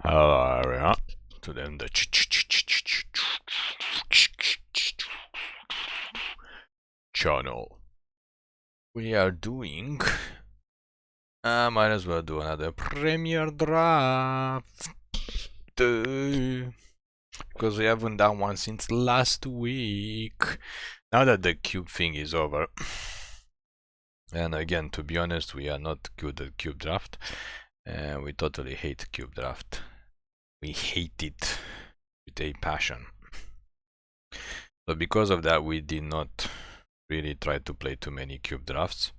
Hello everyone. Today in the channel we are doing might as well do another premiere draft because we haven't done one since last week. Now that the cube thing is over, and again, to be honest, we are not good at cube draft, and we totally hate cube draft. We hate it with a passion. So because of that, we did not really try to play too many cube drafts.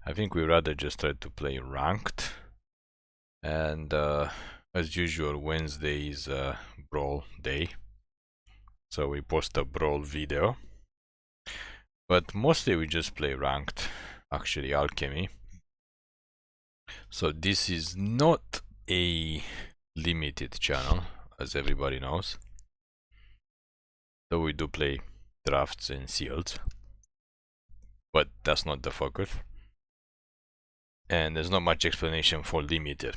I think we rather just try to play ranked. And as usual, Wednesday is brawl day, so we post a brawl video. But mostly we just play ranked, actually alchemy. So this is not a limited channel, as everybody knows. So we do play drafts and sealed, but that's not the focus. And there's not much explanation for limited.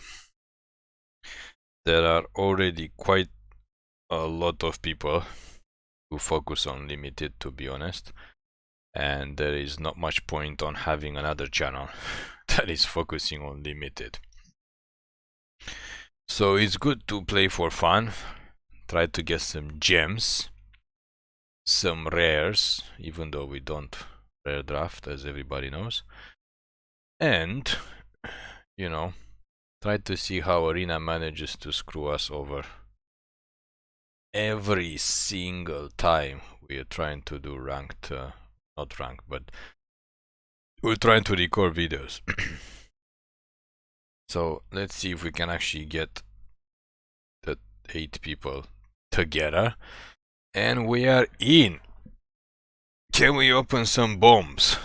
There are already quite a lot of people who focus on limited, to be honest, and there is not much point on having another channel that is focusing on limited. So it's good to play for fun, try to get some gems, some rares, even though we don't rare draft, as everybody knows, and you know, try to see how Arena manages to screw us over every single time we are trying to do ranked, not ranked, but we're trying to record videos. So let's see if we can actually get the 8 people together, and we are in. Can we open some bombs?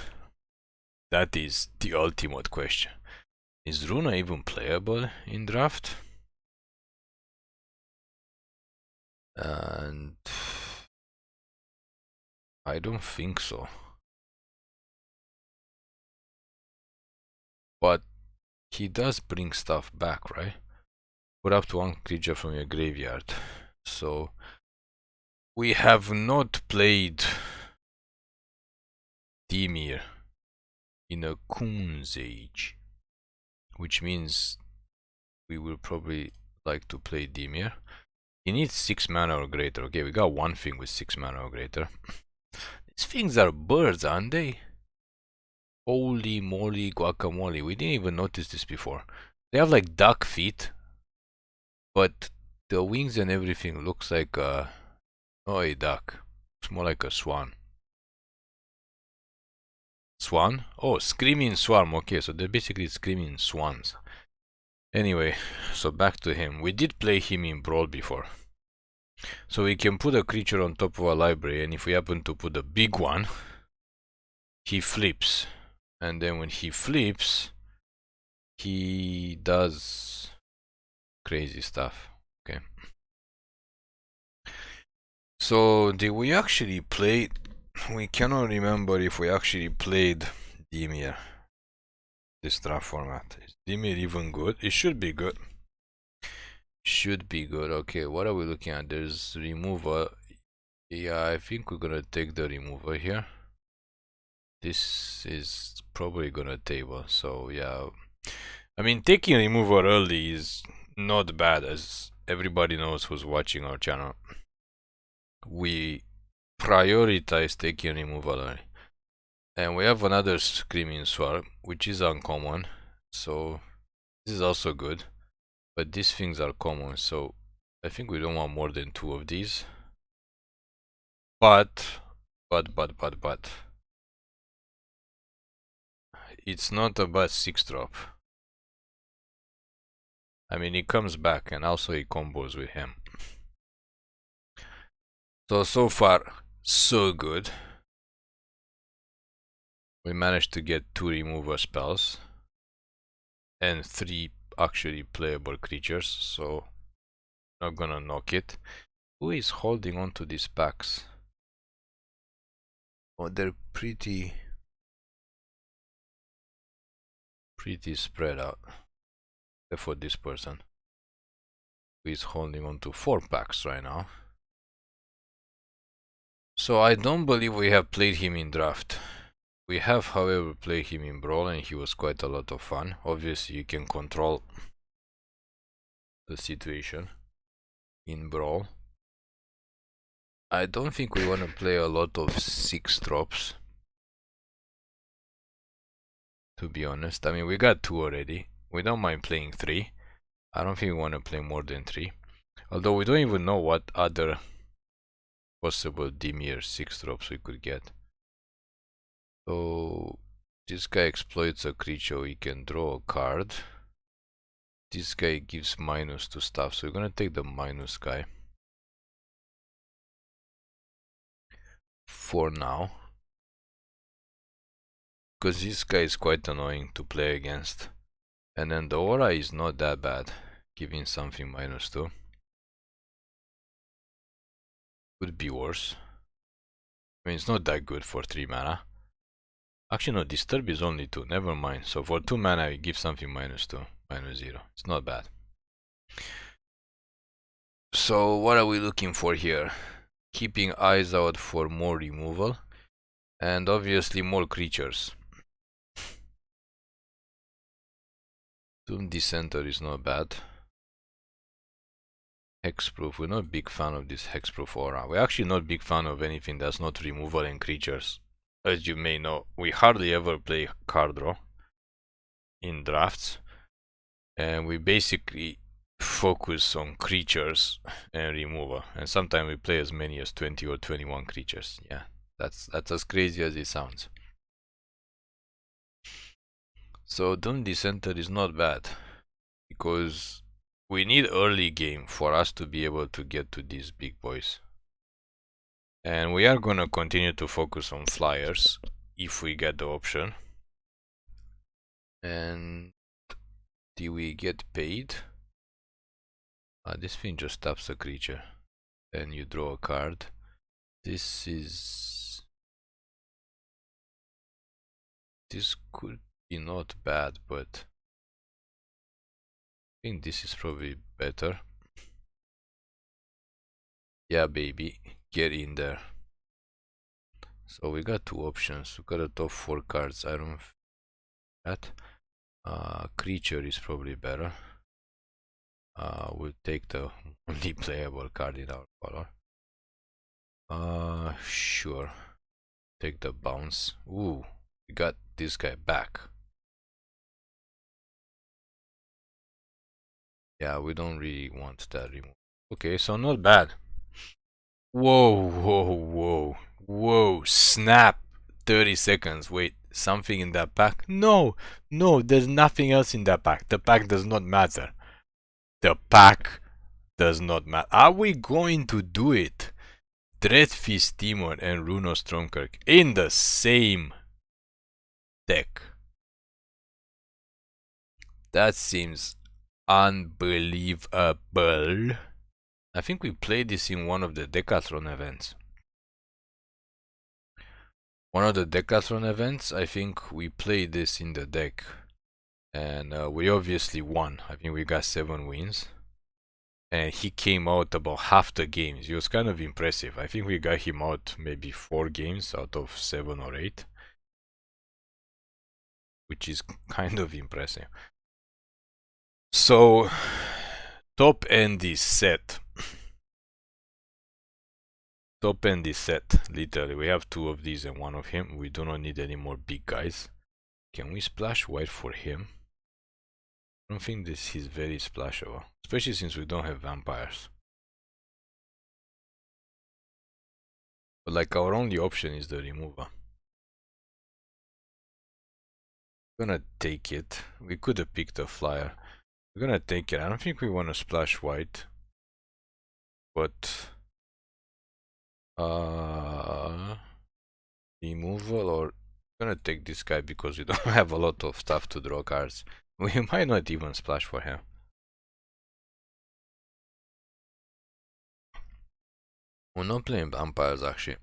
That is the ultimate question. Is Runo even playable in draft? And I don't think so. But he does bring stuff back, right? Put up to 1 creature from your graveyard. So we have not played Dimir in a Kun's Age, which means we will probably like to play Dimir. He needs 6 mana or greater. Okay, we got one thing with 6 mana or greater. These things are birds, aren't they? Holy moly guacamole. We didn't even notice this before. They have like duck feet, but the wings and everything looks like a... oh, a duck. It's more like a swan. Swan? Oh, screaming swarm. Okay, so they're basically screaming swans. Anyway, so back to him. We did play him in Brawl before. So we can put a creature on top of a library, and if we happen to put a big one, he flips. And then when he flips, he does crazy stuff. Okay. So did we actually play... we cannot remember if we actually played Dimir. This draft format. Is Dimir even good? It should be good. Should be good. Okay, what are we looking at? There's removal. Yeah, I think we're gonna take the removal here. This is probably gonna table, so yeah. I mean, taking removal early is not bad, as everybody knows who's watching our channel. We prioritize taking removal early. And we have another Screaming Swarm, which is uncommon, so this is also good. But these things are common, so I think we don't want more than 2 of these. But it's not a bad 6-drop. I mean, he comes back and also he combos with him. So far, so good. We managed to get 2 removal spells and 3 actually playable creatures, so not gonna knock it. Who is holding on to these packs? Oh, they're pretty spread out, except for this person. He's holding on to 4 packs right now. So I don't believe we have played him in draft. We have, however, played him in Brawl, and he was quite a lot of fun. Obviously, you can control the situation in Brawl. I don't think we want to play a lot of 6 drops, to be honest. I mean, we got 2 already. We don't mind playing 3. I don't think we want to play more than 3. Although we don't even know what other possible Dimir 6 drops we could get. So this guy exploits a creature, he can draw a card. This guy gives minus to stuff, so we're gonna take the minus guy for now, because this guy is quite annoying to play against. And then the aura is not that bad, giving something minus 2. Could be worse. I mean, it's not that good for 3 mana. Actually, no, Disturb is only 2, never mind. So for 2 mana, we give something minus 2, minus 0. It's not bad. So what are we looking for here? Keeping eyes out for more removal, and obviously more creatures. Doomed Dissenter is not bad. Hexproof, we're not a big fan of this Hexproof aura. We're actually not a big fan of anything that's not removal and creatures. As you may know, we hardly ever play card draw in drafts, and we basically focus on creatures and removal, and sometimes we play as many as 20 or 21 creatures. Yeah, that's as crazy as it sounds. So Doomed Dissenter is not bad, because we need early game for us to be able to get to these big boys. And we are gonna continue to focus on flyers if we get the option. And do we get paid? This thing just taps a creature. Then you draw a card. This could be not bad, but I think this is probably better. Yeah, baby, get in there. So we got 2 options. We got a top 4 cards. I don't that. Creature is probably better. We'll take the only playable card in our color. Sure. Take the bounce. Ooh, we got this guy back. Yeah, we don't really want that removal. Okay, so not bad. Whoa, whoa, whoa, whoa, snap. 30 seconds. Wait, something in that pack? No, no, there's nothing else in that pack. The pack does not matter. The pack does not matter. Are we going to do it? Dreadfeast Demon and Runo Stromkirk in the same deck. That seems unbelievable. I think we played this in one of the Decathlon events. One of the Decathlon events, I think we played this in the deck. And we obviously won. I think we got 7 wins. And he came out about half the games. It was kind of impressive. I think we got him out maybe 4 games out of 7 or 8. Which is kind of impressive. So, top end is set. Top end is set, literally. We have 2 of these and 1 of him. We do not need any more big guys. Can we splash white for him? I don't think this is very splashable, especially since we don't have vampires. But like our only option is the remover. We're gonna take it. We could have picked a flyer. We're gonna take it. I don't think we want to splash white. But removal, or we're gonna take this guy because we don't have a lot of stuff to draw cards. We might not even splash for him. We're not playing vampires actually.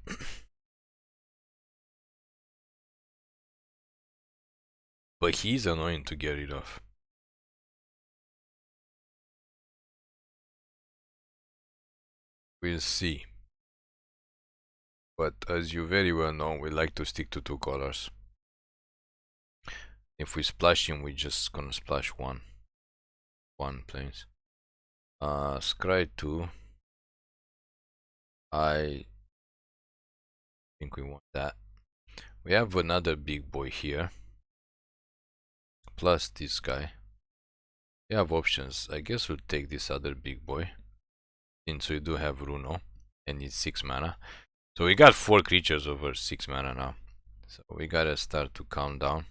But he's annoying to get rid of. We'll see. But as you very well know, we like to stick to 2 colors. If we splash him, we just gonna splash one planes. Scry 2. I think we want that. We have another big boy here. Plus this guy. We have options. I guess we'll take this other big boy. Since we do have Runo. And it's 6 mana. So we got 4 creatures over 6 mana now. So we gotta start to calm down.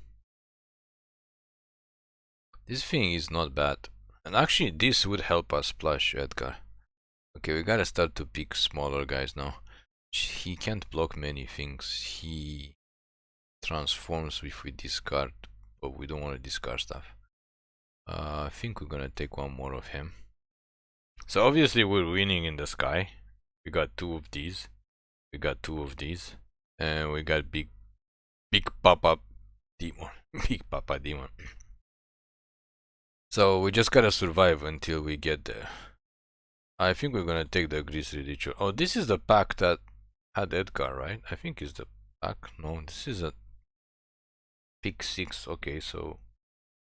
This thing is not bad. And actually this would help us splash Edgar. Okay, we gotta start to pick smaller guys now. He can't block many things. He transforms if we discard, but we don't want to discard stuff. I think we're gonna take one more of him. So obviously we're winning in the sky. We got 2 of these. We got 2 of these. And we got big pop-up demon. Big papa demon. So we just gotta survive until we get there. I think we're gonna take the Grisly Ritual. Oh, this is the pack that had Edgar, right? I think it's the pack. No, this is a pick 6. Okay, so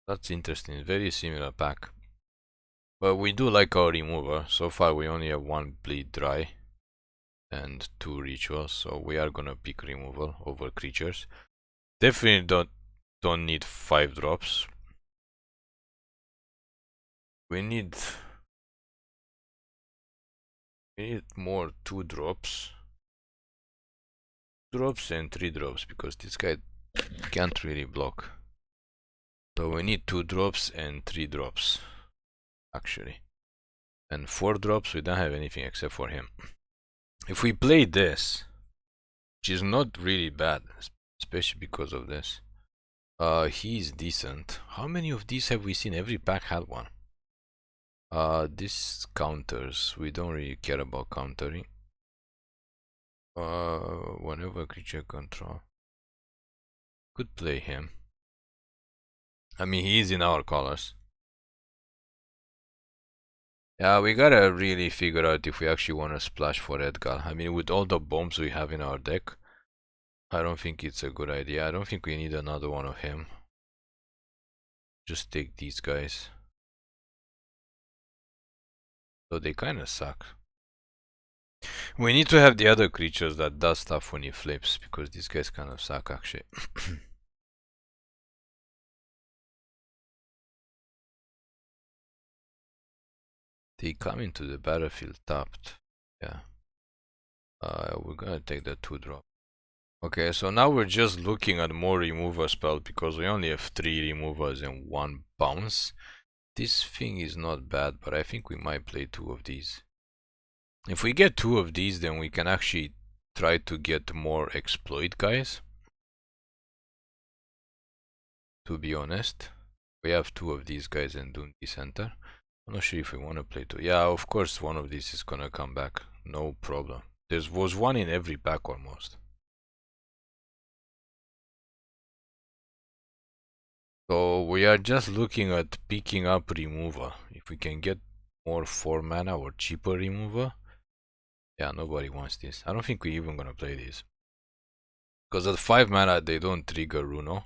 that's interesting. Very similar pack. But we do like our remover. So far we only have 1 bleed dry and 2 rituals. So we are gonna pick removal over creatures. Definitely don't need 5 drops. We need more 2 drops. Drops and 3 drops because this guy can't really block. So we need 2 drops and 3 drops actually. And 4 drops we don't have anything except for him. If we play this, which is not really bad, especially because of this. He's decent. How many of these have we seen? Every pack had one. This counters. We don't really care about countering. Whenever creature control. Could play him. I mean, he is in our colors. Yeah, we gotta really figure out if we actually want to splash for Edgar. I mean, with all the bombs we have in our deck, I don't think it's a good idea. I don't think we need another one of him. Just take these guys. So they kinda suck. We need to have the other creatures that does stuff when he flips, because these guys kind of suck actually. They come into the battlefield tapped. Yeah. We're gonna take the 2 drop. Okay, so now we're just looking at more removal spells because we only have 3 removals and 1 bounce. This thing is not bad, but I think we might play 2 of these. If we get 2 of these, then we can actually try to get more exploit guys. To be honest, we have 2 of these guys in Doomed Dissenter. I'm not sure if we want to play 2. Yeah, of course one of these is gonna come back. No problem. There was one in every pack almost. So we are just looking at picking up removal. If we can get more 4 mana or cheaper removal. Yeah, nobody wants this. I don't think we're even gonna play this. Because at 5 mana they don't trigger Runo.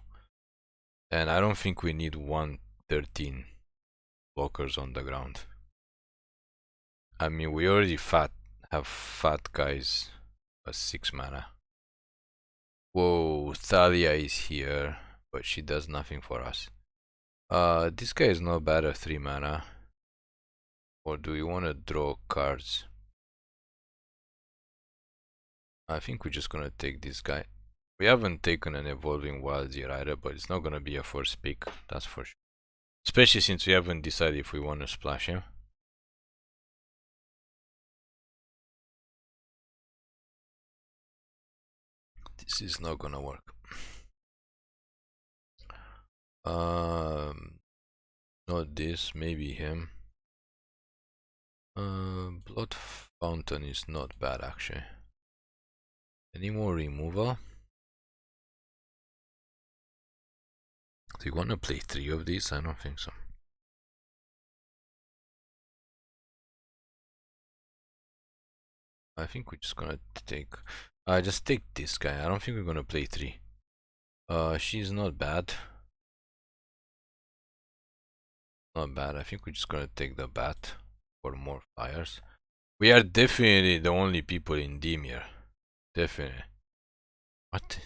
And I don't think we need 113 blockers on the ground. I mean, we already have fat guys at 6 mana. Whoa, Thalia is here, but she does nothing for us. This guy is not bad at 3 mana. Or do we want to draw cards? I think we're just gonna take this guy. We haven't taken an Evolving Wild yet either, but it's not gonna be a first pick, that's for sure. Especially since we haven't decided if we want to splash him. This is not gonna work. Not this, maybe him. Blood Fountain is not bad actually. Any more removal? Do you want to play 3 of these? I don't think so. I think we're just gonna take... just take this guy. I don't think we're gonna play 3. She's not bad. Not bad. I think we're just gonna take the bat for more flyers. We are definitely the only people in Dimir. Definitely. What?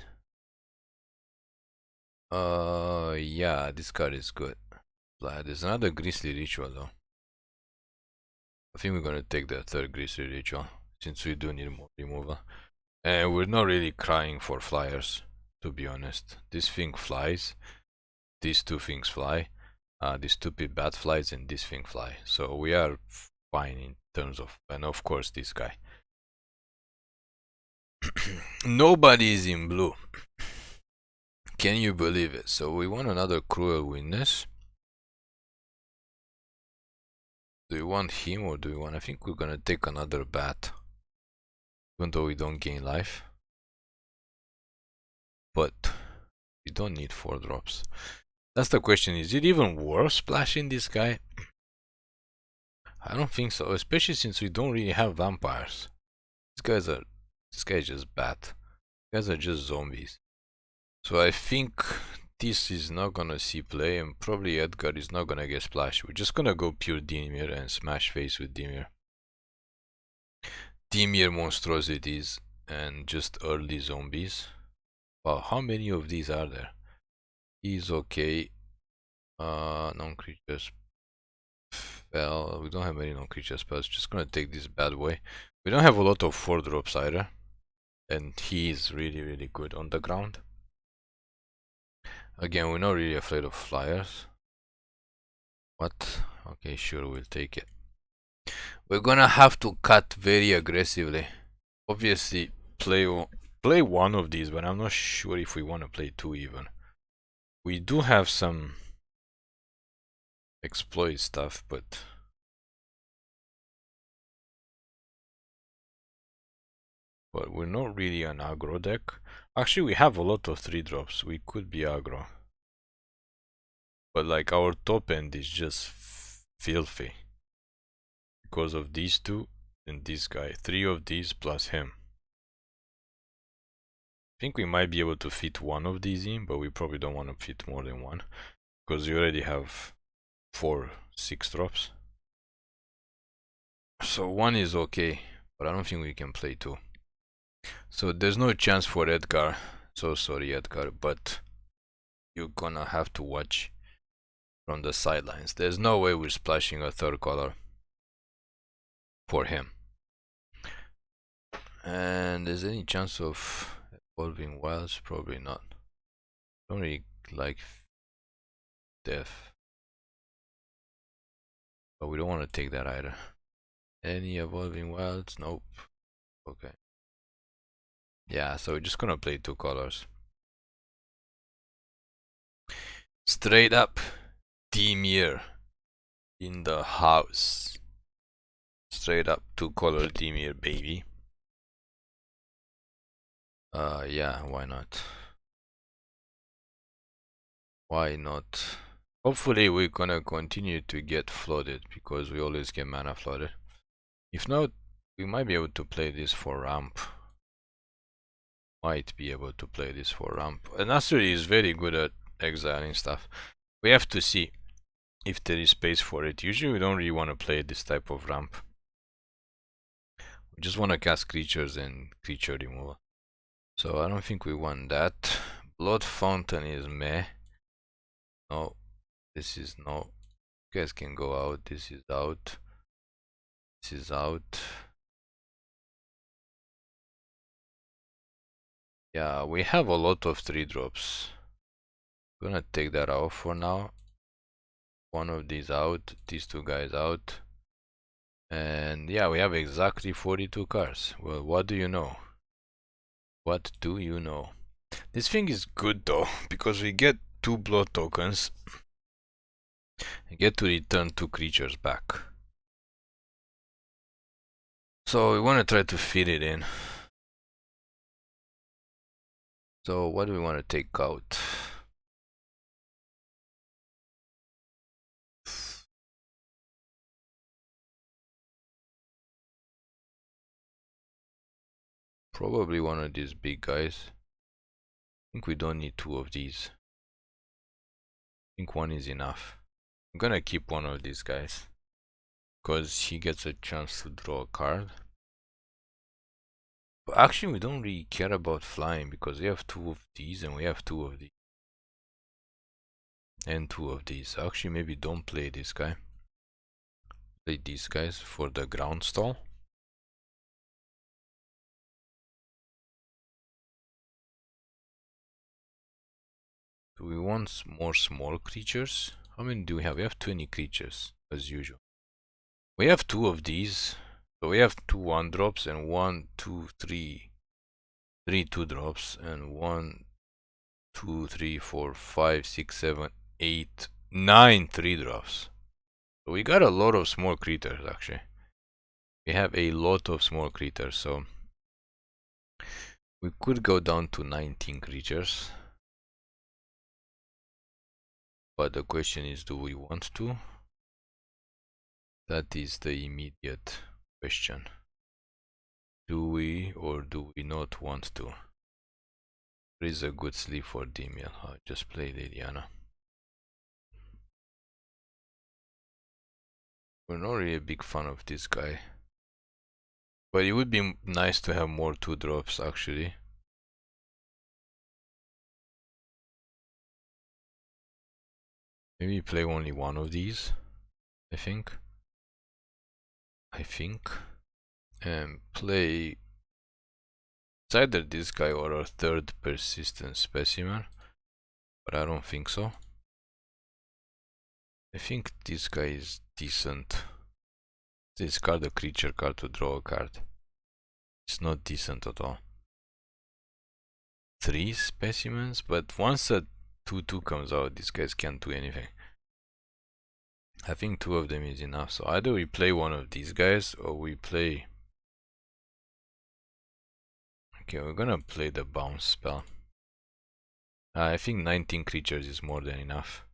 Yeah, this card is good. There's another Grisly Ritual though. I think we're gonna take the third Grisly Ritual, since we do need more removal. And we're not really crying for flyers, to be honest. This thing flies. These two things fly. This stupid bat flies and this thing fly. So we are fine in terms of... And of course this guy. Nobody is in blue. Can you believe it? So we want another Cruel Witness. Do we want him or do we want... I think we're gonna take another bat. Even though we don't gain life. But we don't need 4 drops. That's the question. Is it even worth splashing this guy? I don't think so, especially since we don't really have vampires. This guy is just bad. These guys are just zombies. So I think this is not gonna see play, and probably Edgar is not gonna get splashed. We're just gonna go pure Dimir and smash face with Dimir. Dimir monstrosities and just early zombies. Wow, how many of these are there? He's okay. Non-creatures. Well, we don't have any non-creature spells. Just gonna take this bad boy. We don't have a lot of 4 drops either. And he is really good on the ground. Again, we're not really afraid of flyers. What? Okay, sure, we'll take it. We're gonna have to cut very aggressively. Obviously, play one of these, but I'm not sure if we want to play 2 even. We do have some exploit stuff, but we're not really an aggro deck. Actually, we have a lot of 3 drops. We could be aggro. But like our top end is just filthy. Because of these 2 and this guy. 3 of these plus him. I think we might be able to fit 1 of these in, but we probably don't want to fit more than 1. Because you already have 4 6 drops. So 1 is okay, but I don't think we can play 2. So there's no chance for Edgar. So sorry Edgar, but you're gonna have to watch from the sidelines. There's no way we're splashing a 3rd color for him. And there's any chance of evolving wilds? Probably not. Don't really like death. But we don't want to take that either. Any evolving wilds? Nope. Okay. Yeah, so we're just gonna play 2 colors. Straight up Dimir in the house. Straight up 2 color Dimir, baby. Yeah, why not? Why not? Hopefully we're gonna continue to get flooded, because we always get mana flooded. If not, we might be able to play this for ramp. Might be able to play this for ramp. And Nasuri is very good at exiling stuff. We have to see if there is space for it. Usually we don't really want to play this type of ramp. We just want to cast creatures and creature removal. So I don't think we want that. Blood Fountain is meh. No, this is no. You guys can go out. This is out. This is out. Yeah, we have a lot of 3 drops. I'm gonna take that off for now. 1 of these out, these 2 guys out. And yeah, we have exactly 42 cards. Well, what do you know? What do you know? This thing is good though, because we get 2 blood tokens. We get to return 2 creatures back. So we want to try to fit it in. So what do we want to take out? Probably one of these big guys. I think we don't need two of these. I think one is enough. I'm gonna keep one of these guys, because he gets a chance to draw a card. But actually we don't really care about flying, because we have two of these and we have two of these. And two of these. Actually maybe don't play this guy. Play these guys for the ground stall. Do we want more small creatures? How many do we have? We have 20 creatures, as usual. We have two of these. So we have two 1-drops and 1, 2, 3. 3 2-drops and 1, 2, 3, 4, 5, 6, 7, 8, 9 3-drops. So we got a lot of small creatures actually. We have a lot of small creatures, so we could go down to 19 creatures. But the question is, do we want to? That is the immediate question. Do we or do we not want to? There is a good sleep for Dimir. I'll just play Liliana. We're not really a big fan of this guy. But it would be nice to have more 2-drops actually. Maybe play only one of these, I think. And play... It's either this guy or a third Persistent Specimen. But I don't think so. I think this guy is decent. Discard a creature card to draw a card. It's not decent at all. 3 specimens, but once a 2/2 comes out, these guys can't do anything. I think 2 of them is enough, so either we play one of these guys or we play... Okay, we're gonna play the bounce spell. I think 19 creatures is more than enough.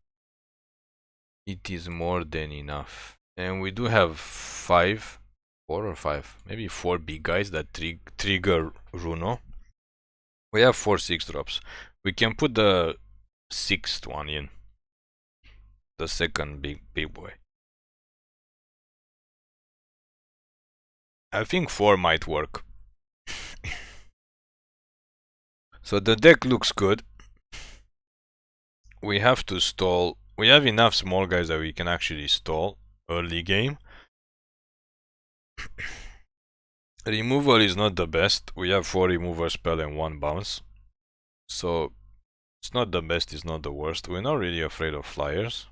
It is more than enough. And we do have 4 or 5, maybe 4 big guys that trigger Runo. We have 4 6-drops. We can put the 6th one in. The second big boy. I think 4 might work. So the deck looks good. We have to stall. We have enough small guys that we can actually stall early game. Removal is not the best. We have 4 removal spell and 1 bounce. So it's not the best, it's not the worst. We're not really afraid of flyers.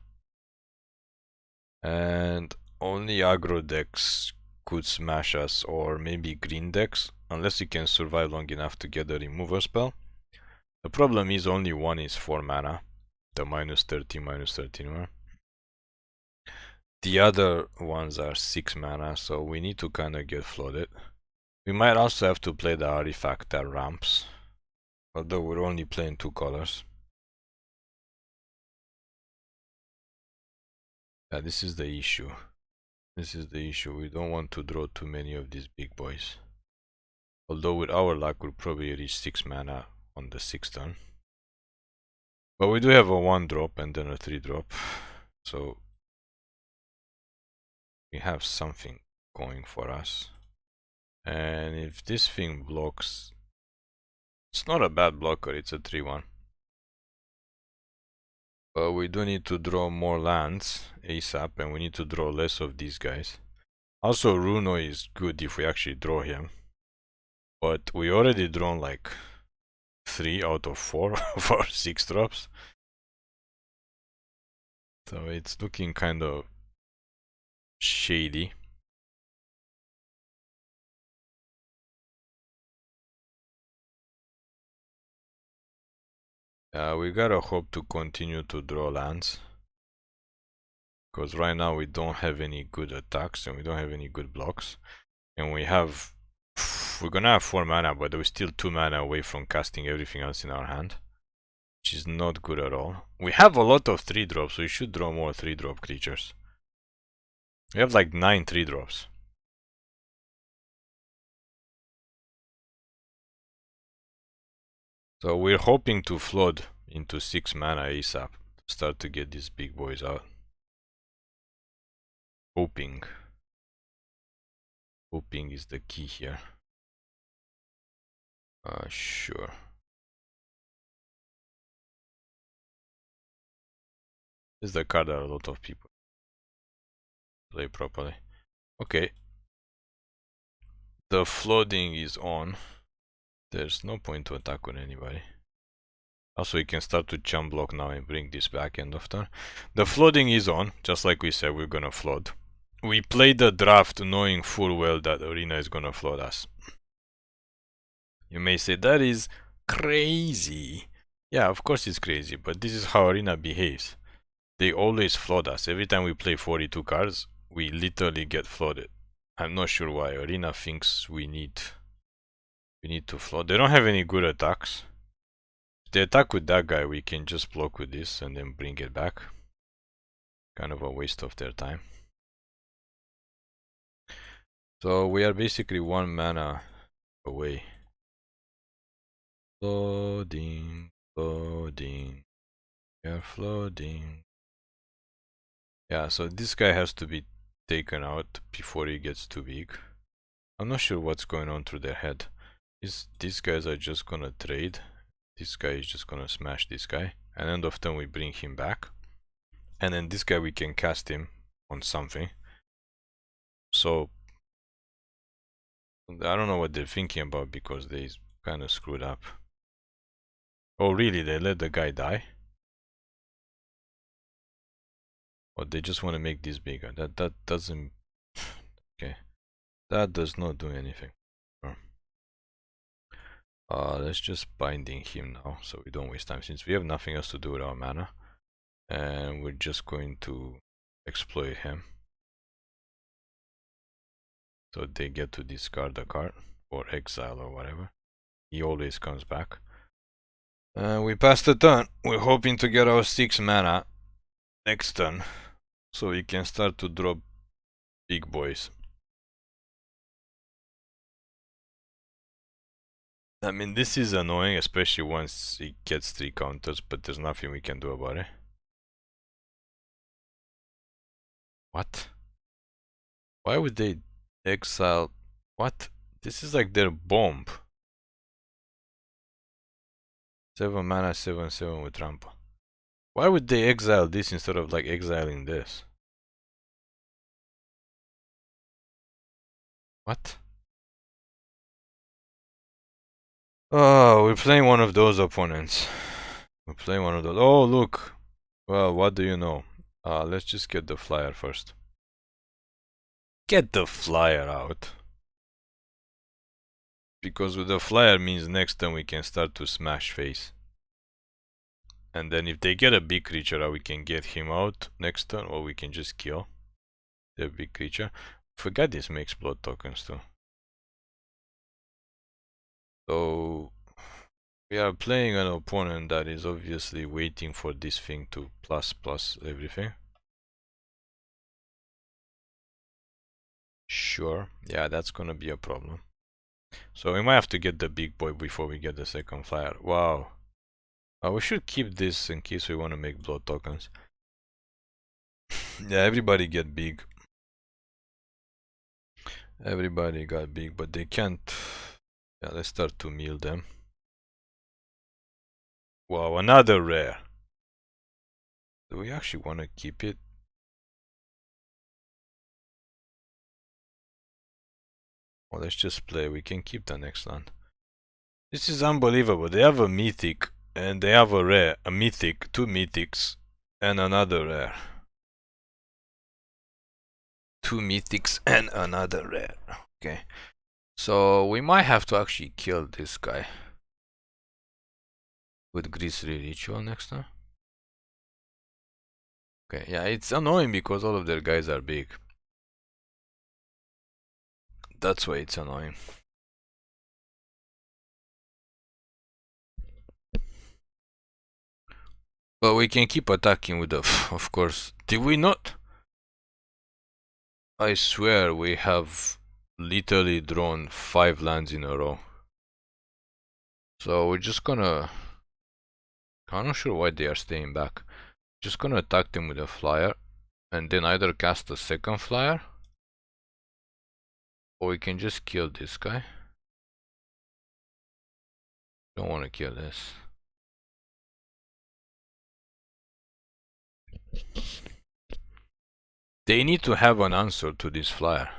And only aggro decks could smash us, or maybe green decks, unless you can survive long enough to get the removal spell. The problem is only one is 4 mana. The -13 one. The other ones are 6 mana, so we need to kinda get flooded. We might also have to play the artifact that ramps, although we're only playing 2 colors. Yeah, this is the issue. We don't want to draw too many of these big boys. Although with our luck we'll probably reach 6 mana on the 6th turn. But we do have a 1-drop and then a 3-drop, so we have something going for us. And if this thing blocks, it's not a bad blocker, it's a 3/1. But we do need to draw more lands ASAP, and we need to draw less of these guys. Also, Runo is good if we actually draw him. But we already drawn like 3 out of 4 of our 6-drops. So it's looking kind of shady. We gotta hope to continue to draw lands. Because right now we don't have any good attacks and we don't have any good blocks. And we're gonna have 4 mana, but we're still 2 mana away from casting everything else in our hand, which is not good at all. We have a lot of 3-drops, so we should draw more 3-drop creatures. We have like 9 3-drops. So we're hoping to flood into 6 mana ASAP to start to get these big boys out. Hoping. Hoping is the key here. Sure. This is the card that a lot of people play properly. Okay. The flooding is on. There's no point to attack on anybody. Also, you can start to chum block now and bring this back end of turn. The flooding is on, just like we said, we're gonna flood. We played the draft knowing full well that Arena is gonna flood us. You may say, that is crazy. Yeah, of course it's crazy, but this is how Arena behaves. They always flood us. Every time we play 42 cards, we literally get flooded. I'm not sure why. Arena thinks we need to flood. They don't have any good attacks. If they attack with that guy, we can just block with this and then bring it back. Kind of a waste of their time. So we are basically 1 mana away. Flooding, flooding, we are flooding. Yeah, so this guy has to be taken out before he gets too big. I'm not sure what's going on through their head. These guys are just gonna trade. This guy is just gonna smash this guy. And end of turn we bring him back. And then this guy we can cast him on something. So I don't know what they're thinking about because they kind of screwed up. Oh really, they let the guy die? Or they just want to make this bigger? That doesn't... Okay. That does not do anything. Let's just binding him now so we don't waste time since we have nothing else to do with our mana. And we're just going to exploit him. So they get to discard the card or exile or whatever. He always comes back. We passed the turn. We're hoping to get our 6 mana next turn so we can start to drop big boys. I mean, this is annoying, especially once it gets 3 counters, but there's nothing we can do about it. What? Why would they exile? What? This is like their bomb. 7 mana, 7/7 with Rampa. Why would they exile this instead of like exiling this? What? Oh, we're playing one of those opponents. We're playing one of those. Oh, look. Well, what do you know? Let's just get the flyer first. Get the flyer out. Because with the flyer means next time we can start to smash face. And then if they get a big creature, we can get him out next turn, or we can just kill the big creature. Forgot this makes blood tokens too. So we are playing an opponent that is obviously waiting for this thing to plus everything. Sure, yeah, that's gonna be a problem. So we might have to get the big boy before we get the second flyer. Wow. We should keep this in case we want to make blood tokens. Yeah, everybody get big. Everybody got big, but they can't. Yeah, let's start to mill them. Wow, another rare. Do we actually want to keep it? Well, let's just play. We can keep the next land. This is unbelievable. They have a mythic and they have a rare, a mythic, 2 mythics, and another rare. 2 mythics and another rare. Okay. So we might have to actually kill this guy with Grisly Ritual next time. Okay, yeah, it's annoying because all of their guys are big. That's why it's annoying. But we can keep attacking with the... Of course. Did we not? I swear we have literally drawn 5 lands in a row. So we're just gonna... I'm not sure why they are staying back. Just gonna attack them with a flyer, and then either cast a second flyer, or we can just kill this guy. Don't want to kill this. They need to have an answer to this flyer.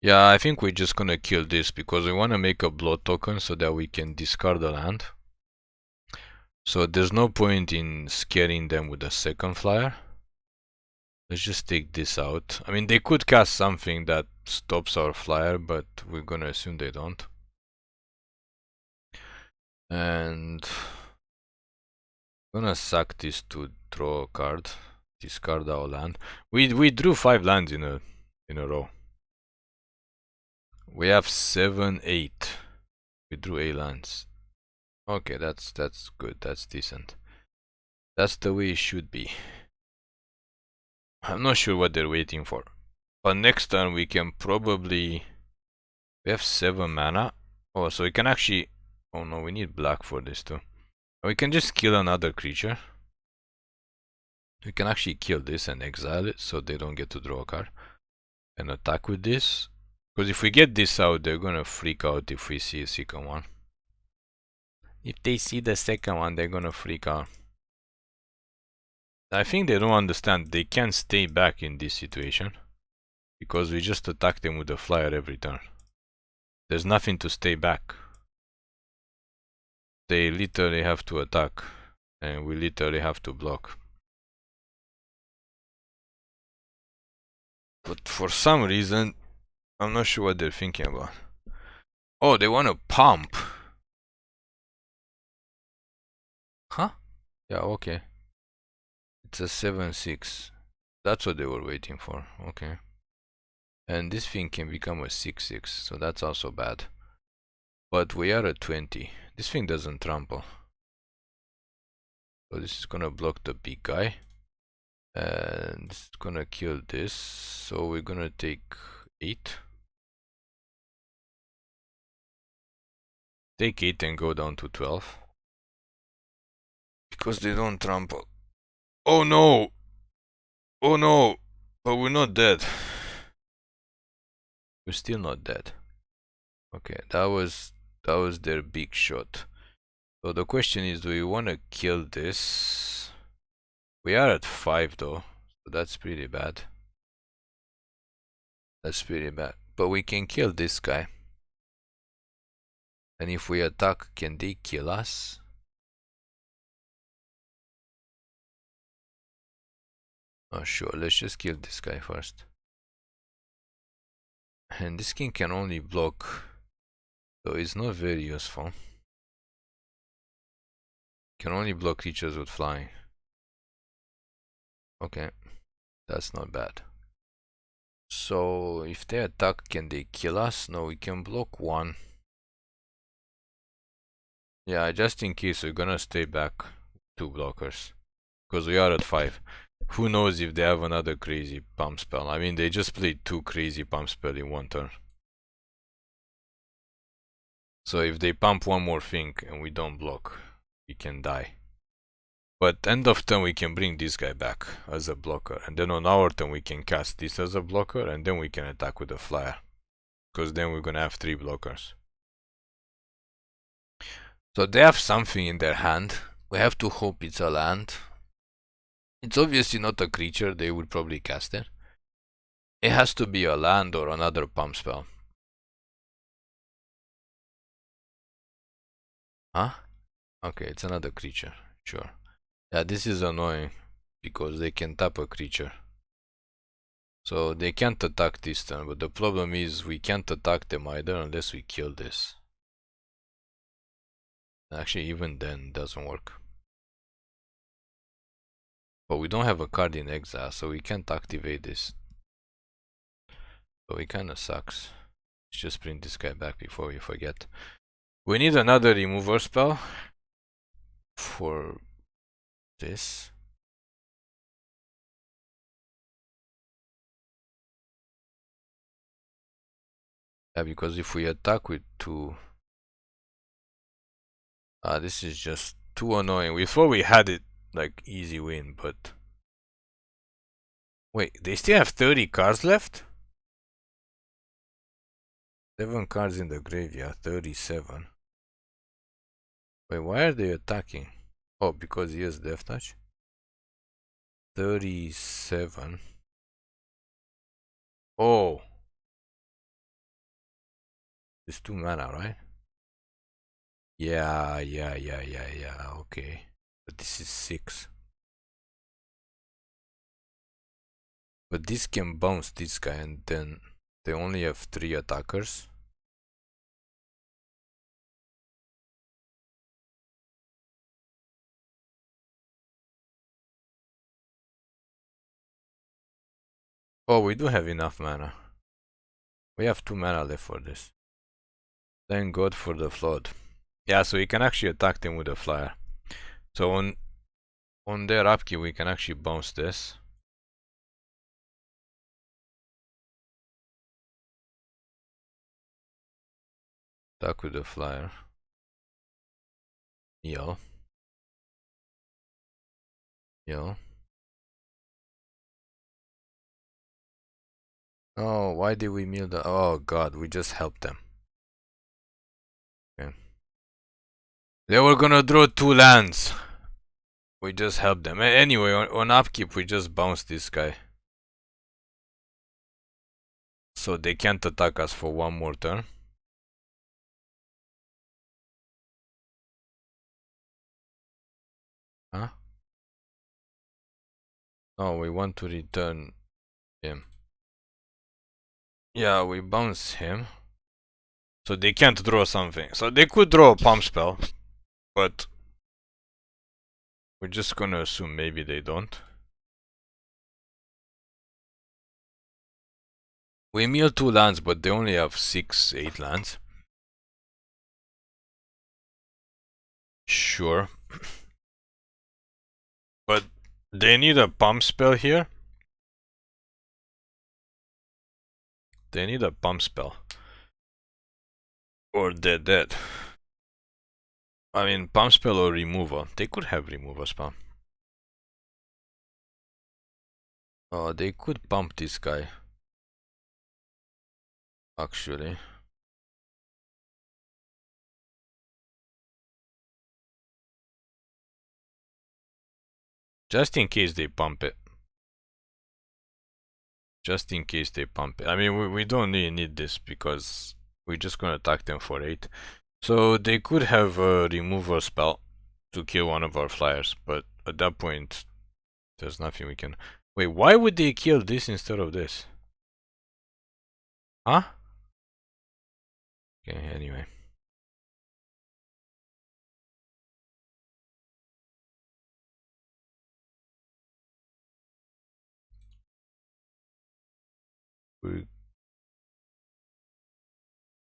Yeah, I think we're just gonna kill this because we want to make a blood token so that we can discard a land. So there's no point in scaring them with a second flyer. Let's just take this out. I mean, they could cast something that stops our flyer, but we're gonna assume they don't. And I'm gonna sack this to draw a card, discard our land. We drew 5 lands in a row. We have 7, 8. We drew 8 lands. Okay, that's good. That's decent. That's the way it should be. I'm not sure what they're waiting for. But next turn we can probably... We have 7 mana. Oh, so we can actually... Oh no, we need black for this too. We can just kill another creature. We can actually kill this and exile it so they don't get to draw a card. And attack with this. Because if we get this out, they're gonna freak out if we see a second one. If they see the second one, they're gonna freak out. I think they don't understand. They can't stay back in this situation. Because we just attack them with a flyer every turn. There's nothing to stay back. They literally have to attack. And we literally have to block. But for some reason, I'm not sure what they're thinking about. Oh, they want to pump. Huh? Yeah, okay. It's a 7-6. That's what they were waiting for. Okay. And this thing can become a 6-6, so that's also bad. But we are at 20. This thing doesn't trample. So this is gonna block the big guy. And this is gonna kill this. So we're gonna take 8. Take 8 and go down to 12. Because they don't trample. Oh no! Oh no! But we're not dead. We're still not dead. Okay, that was their big shot. So the question is, do we want to kill this? We are at 5 though, so that's pretty bad. That's pretty bad. But we can kill this guy. And if we attack, can they kill us? Oh sure, let's just kill this guy first. And this king can only block, so it's not very useful. Can only block creatures with flying. Okay, that's not bad. So if they attack, can they kill us? No, we can block 1. Yeah, just in case we're gonna stay back 2 blockers. Because we are at 5. Who knows if they have another crazy pump spell. I mean, they just played 2 crazy pump spell in 1 turn. So if they pump one more thing and we don't block, we can die. But end of turn we can bring this guy back as a blocker. And then on our turn we can cast this as a blocker. And then we can attack with a flyer. Because then we're gonna have 3 blockers. So they have something in their hand. We have to hope it's a land. It's obviously not a creature, they would probably cast it. It has to be a land or another pump spell. Huh? Okay, it's another creature, sure. Yeah, this is annoying, because they can tap a creature. So they can't attack this turn, but the problem is we can't attack them either unless we kill this. Actually, even then, it doesn't work. But we don't have a card in exile, so we can't activate this. So it kinda sucks. Let's just bring this guy back before we forget. We need another remover spell for this. Yeah, because if we attack with 2... this is just too annoying. We thought we had it like easy win, but... Wait, they still have 30 cards left? 7 cards in the graveyard, 37. Wait, why are they attacking? Oh, because he has Death Touch? 37. Oh! It's 2 mana, right? Yeah, okay. But this is 6. But this can bounce this guy and then they only have 3 attackers. Oh, we do have enough mana. We have 2 mana left for this. Thank God for the flood. Yeah, so we can actually attack them with a flyer. So on their upkeep we can actually bounce this. Attack with the flyer. Heal. Heal. Oh, why did we mill the... Oh god, we just helped them. Okay. They were gonna draw 2 lands. We just helped them. Anyway, on upkeep we just bounce this guy. So they can't attack us for 1 more turn. Huh? No, we want to return him. Yeah, we bounce him. So they can't draw something. So they could draw a pump spell. But we're just gonna assume maybe they don't. We mill 2 lands, but they only have 6, 8 lands. Sure. But they need a pump spell here. They need a pump spell. Or they're dead. I mean, pump spell or removal. They could have removal spell. Oh, they could pump this guy. Actually. Just in case they pump it. Just in case they pump it. I mean, we don't really need this because we're just gonna attack them for 8. So they could have a removal spell to kill one of our flyers, but at that point, there's nothing we can... Wait, why would they kill this instead of this? Huh? Okay, anyway.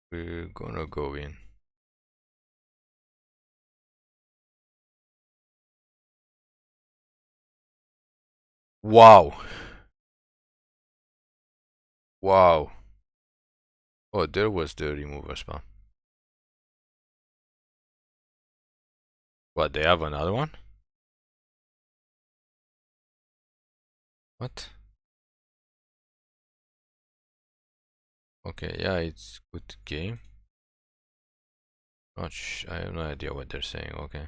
We're gonna go in. Wow. Wow. Oh, there was the remover spell. What, they have another one? What? Okay, yeah, it's good game. Not I have no idea what they're saying, okay.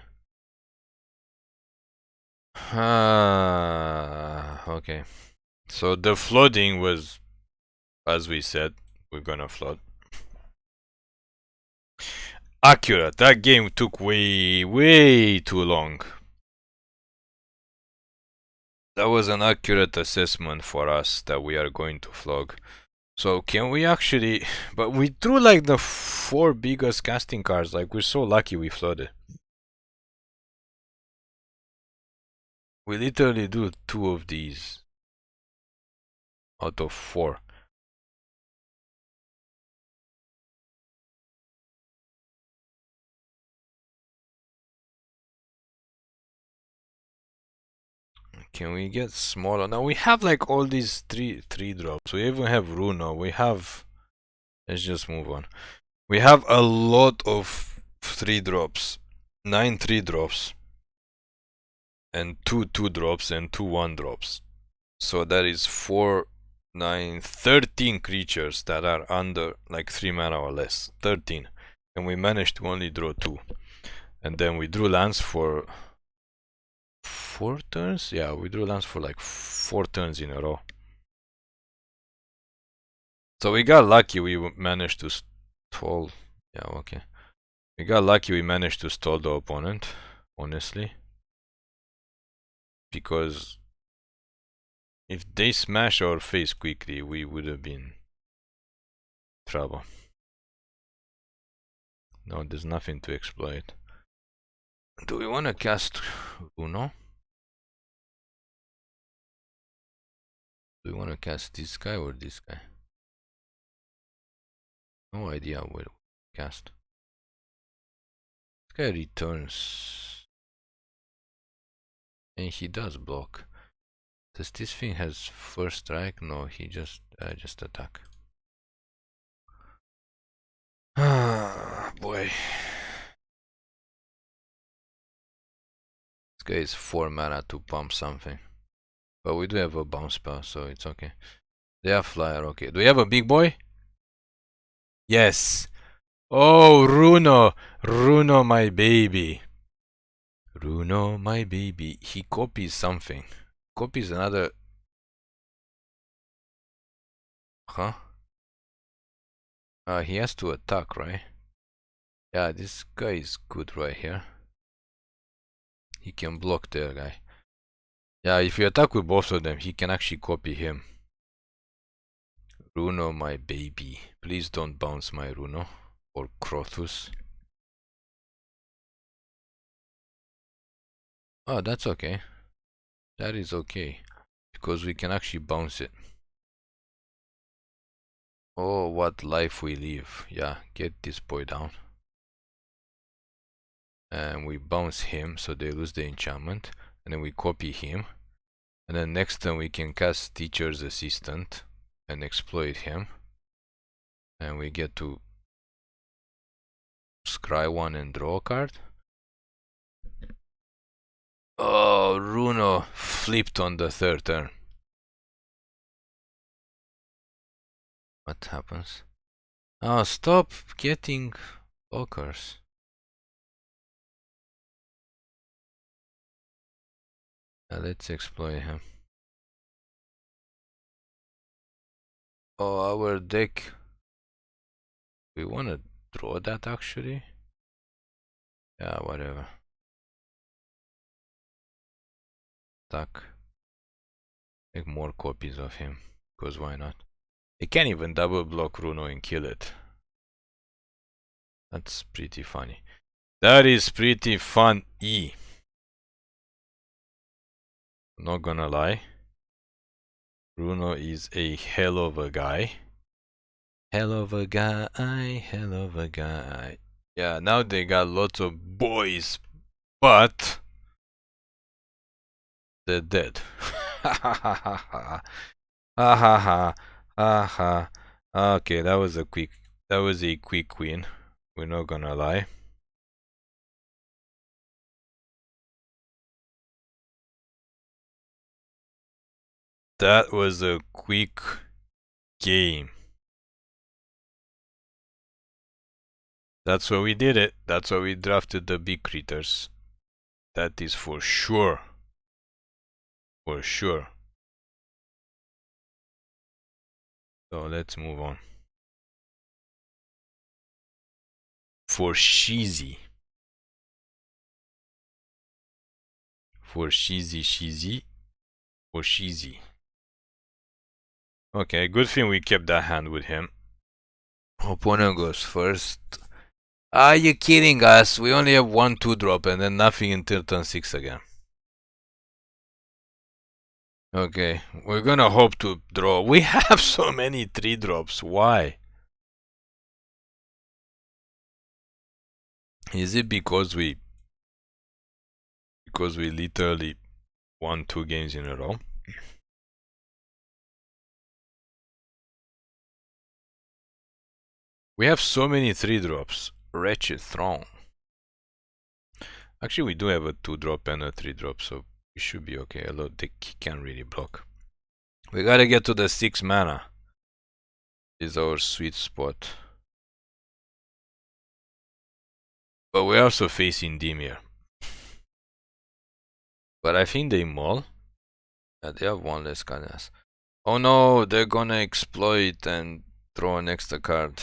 Okay. So the flooding was, as we said, we're gonna flood. Accurate. That game took way too long. That was an accurate assessment for us that we are going to flog. So can we actually... But we drew like the 4 biggest casting cards. Like, we're so lucky we flooded. We literally do 2 of these out of 4. Can we get smaller? Now we have like all these three drops. We even have Runo. We have Let's just move on. We have a lot of 3-drops. 9 3-drops. And 2 2-drops and 2 1-drops. So that is 4, 9, 13 creatures that are under like 3 mana or less. 13. And we managed to only draw 2. And then we drew lands for 4 turns? Yeah, we drew lands for like 4 turns in a row. So we got lucky, we managed to stall. Yeah, okay. We got lucky, we managed to stall the opponent, honestly. Because if they smash our face quickly, we would have been trouble. No, there's nothing to exploit. Do we want to cast Runo? Do we want to cast this guy or this guy? No idea what we cast. This guy returns. And he does block. Does this thing has first strike? No, he just attack. Ah, boy. This guy is 4 mana to pump something. But we do have a bounce spell, so it's okay. They have flyer, okay. Do we have a big boy? Yes. Oh, Runo. Runo, my baby. Runo, my baby. He copies something. Copies another... Huh? He has to attack, right? Yeah, this guy is good right here. He can block the guy. Yeah, if you attack with both of them, he can actually copy him. Runo, my baby. Please don't bounce my Runo. Or Crothus. Oh, that's okay. That is okay. Because we can actually bounce it. Oh, what life we live. Yeah, get this boy down. And we bounce him, so they lose the enchantment. And then we copy him. And then next turn we can cast Teacher's Assistant and exploit him. And we get to scry one and draw a card. Oh, Runo flipped on the 3rd turn. What happens? Oh, stop getting blockers. Let's exploit him. Oh, our deck. We wanna draw that actually? Yeah, whatever. Attack. Make more copies of him. Because why not? They can't even double block Runo and kill it. That's pretty funny. That is pretty fun-y. Not gonna lie. Runo is a hell of a guy. Hell of a guy, hell of a guy. Yeah, now they got lots of boys, but they're dead. Ha ha ha ha ha. Ha ha ha. Ha ha. Okay, that was a quick win. We're not gonna lie. That was a quick game. That's why we did it. That's why we drafted the big critters. That is for sure. For sure. So let's move on. For Sheezy. For Sheezy. For Sheezy. Okay, good thing we kept that hand with him. Opponent goes first. Are you kidding us? We only have 1 2-drop and then nothing until turn 6 again. Okay, we're gonna hope to draw. We have so many 3-drops. Why? Is it because we literally won 2 games in a row? We have so many 3-drops. Wretched Throne. Actually, we do have a 2-drop and a 3-drop, so we should be okay. Although they can't really block. We gotta get to the 6 mana. Is our sweet spot. But we're also facing Dimir. But I think they mull. Yeah, they have one less kindness. Oh no, they're gonna exploit and throw an extra card.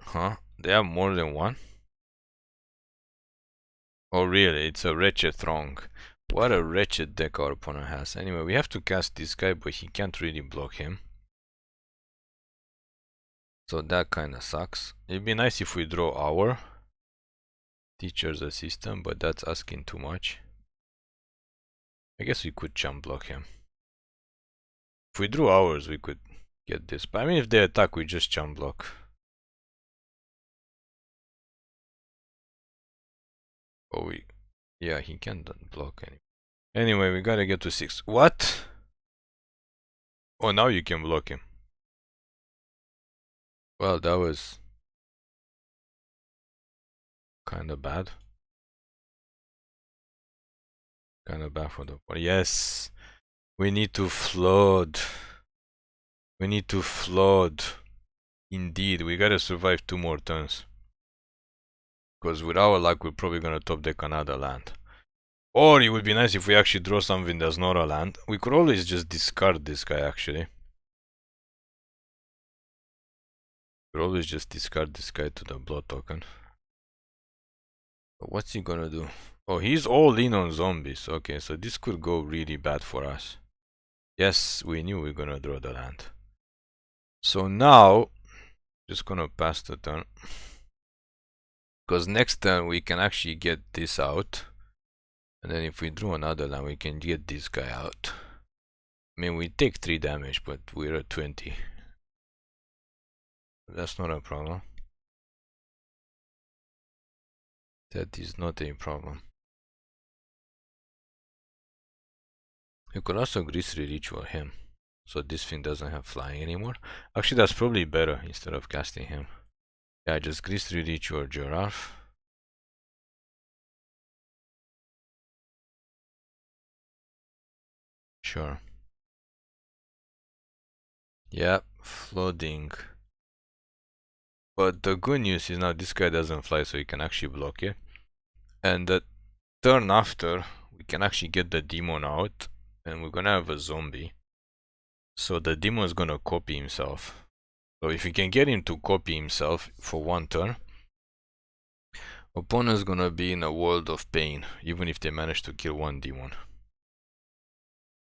Huh? They have more than one? Oh really? It's a Wretched Throng. What a wretched deck our opponent has. Anyway, we have to cast this guy, but he can't really block him. So that kinda sucks. It'd be nice if we draw our Teacher's Assistant, but that's asking too much. I guess we could jump block him. If we drew ours, we could get this. But I mean, if they attack, we just jump block. Oh, yeah, he can't block any. Anyway, we gotta get to 6. What? Oh, now you can block him. Well, that was kinda bad. Kinda bad for the body. Yes! We need to flood. We need to flood. Indeed, we gotta survive 2 more turns. Because with our luck, we're probably gonna top deck another land. Or it would be nice if we actually draw something that's not a land. We could always just discard this guy, actually. We could always just discard this guy to the blood token. But what's he gonna do? Oh, he's all in on zombies. Okay, so this could go really bad for us. Yes, we knew we were gonna draw the land. So now, just gonna pass the turn. Because next turn we can actually get this out. And then if we draw another land, we can get this guy out. I mean, we take 3 damage, but we're at 20. That's not a problem. That is not a problem. You could also Grisly Ritual him. So this thing doesn't have flying anymore. Actually, that's probably better instead of casting him. Yeah, just Grisly Ritual Giraffe. Sure. Yeah, flooding. But the good news is now this guy doesn't fly, so he can actually block it. And the turn after, we can actually get the demon out. And we're gonna have a zombie. So the demon is gonna copy himself. So if we can get him to copy himself for 1 turn, opponent's gonna be in a world of pain, even if they manage to kill 1 demon.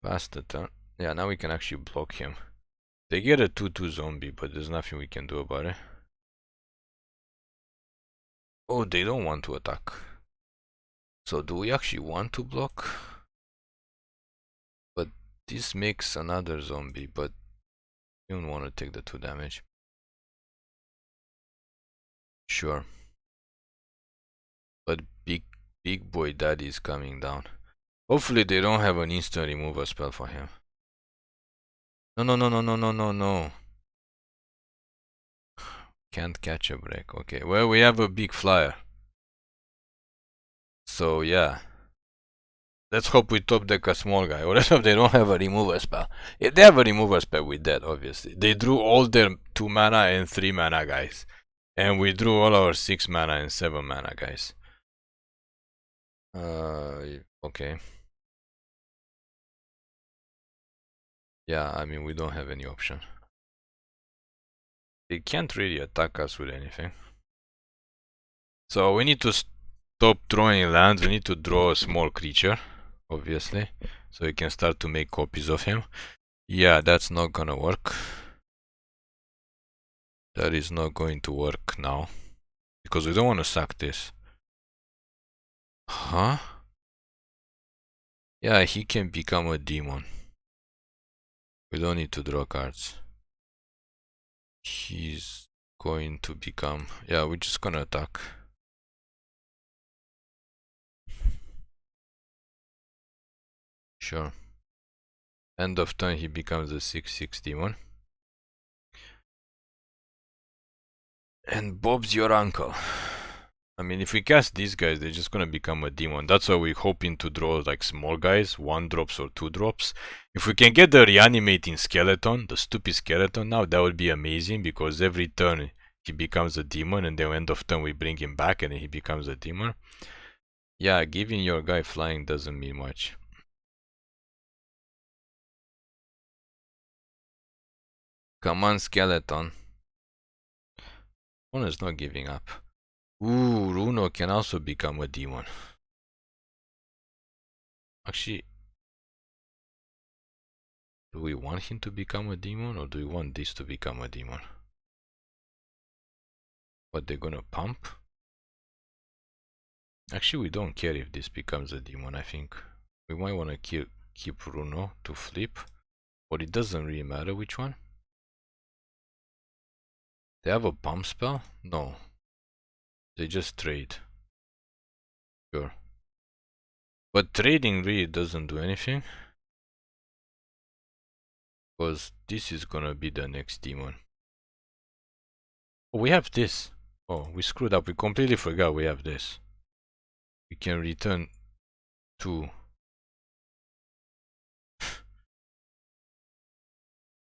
Pass the turn. Yeah, now we can actually block him. They get a 2/2 zombie, but there's nothing we can do about it. Oh, they don't want to attack. So do we actually want to block? But this makes another zombie, but you don't want to take the 2 damage. Sure. But big boy daddy is coming down. Hopefully they don't have an instant removal spell for him. No. Can't catch a break. Okay, well, we have a big flyer. So, yeah. Let's hope we top deck a small guy. Or let's hope they don't have a removal spell. If they have a removal spell, we're dead, obviously. They drew all their 2 mana and 3 mana guys. And we drew all our 6 mana and 7 mana guys. Okay. Yeah, I mean, we don't have any option. They can't really attack us with anything. So we need to stop drawing lands. We need to draw a small creature, obviously, so we can start to make copies of him. Yeah, that's not gonna work. That is not going to work now, because we don't want to sack this. Huh? Yeah, he can become a demon. We don't need to draw cards. He's going to become... Yeah, we're just gonna attack. Sure. End of turn, he becomes a 6/6 demon. And Bob's your uncle. I mean, if we cast these guys, they're just gonna become a demon. That's why we're hoping to draw like small guys, 1-drops or 2-drops. If we can get the reanimating skeleton, the stupid skeleton now, that would be amazing, because every turn he becomes a demon, and then end of turn we bring him back and then he becomes a demon. Yeah, giving your guy flying doesn't mean much. Come on, skeleton. Opponent's not giving up. Ooh, Runo can also become a demon. Actually, do we want him to become a demon, or do we want this to become a demon? What, they're gonna pump? Actually, we don't care if this becomes a demon, I think. We might want to keep Runo to flip. But it doesn't really matter which one. They have a pump spell? No. They just trade. Sure. But trading really doesn't do anything. Because this is gonna be the next demon. Oh, we have this. Oh, we screwed up. We completely forgot we have this. We can return 2.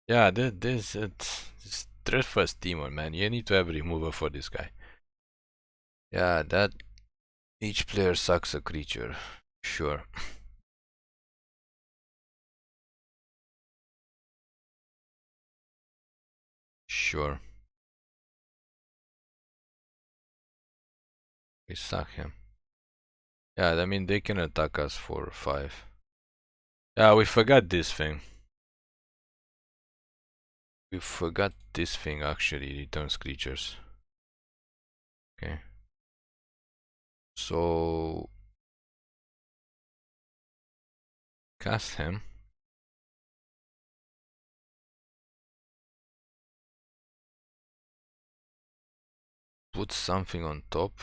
Yeah, this Dreadfeast Demon, man. You need to have a remover for this guy. Yeah, that each player sucks a creature. Sure. Sure. We suck him. Yeah, I mean, they can attack us for 5. Yeah, we forgot this thing. We forgot this thing actually returns creatures. Okay. So cast him. Put something on top.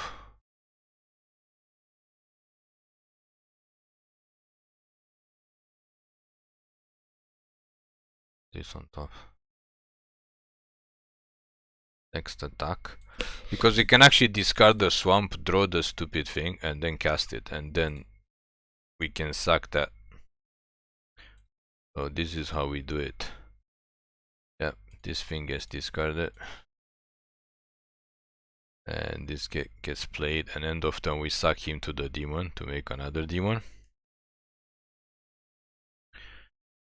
This on top. Next attack. Because we can actually discard the swamp, draw the stupid thing, and then cast it. And then we can sack that. So this is how we do it. Yeah, this thing gets discarded. And this gets played, and end of turn we suck him to the demon to make another demon.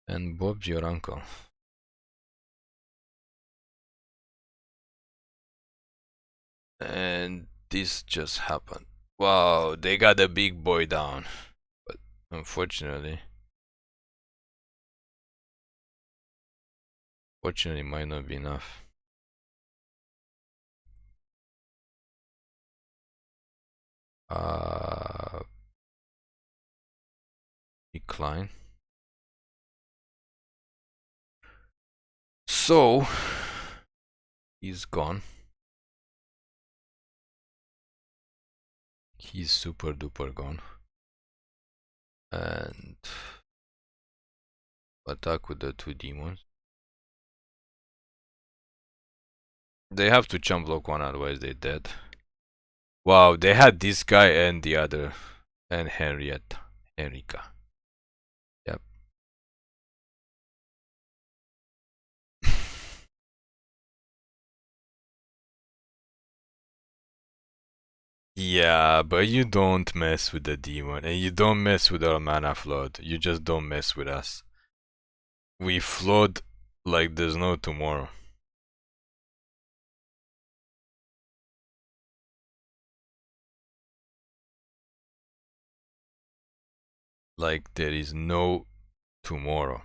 And Bob's your uncle. And this just happened. Wow, they got a big boy down. But unfortunately might not be enough. Decline. So he's gone. He's super duper gone. And attack with the 2 demons. They have to chump block 1, otherwise they're dead. Wow, they had this guy and the other, and Henrietta. Henrika. Yep. Yeah, but you don't mess with the demon, and you don't mess with our mana flood. You just don't mess with us. We flood like there's no tomorrow. Like there is no tomorrow.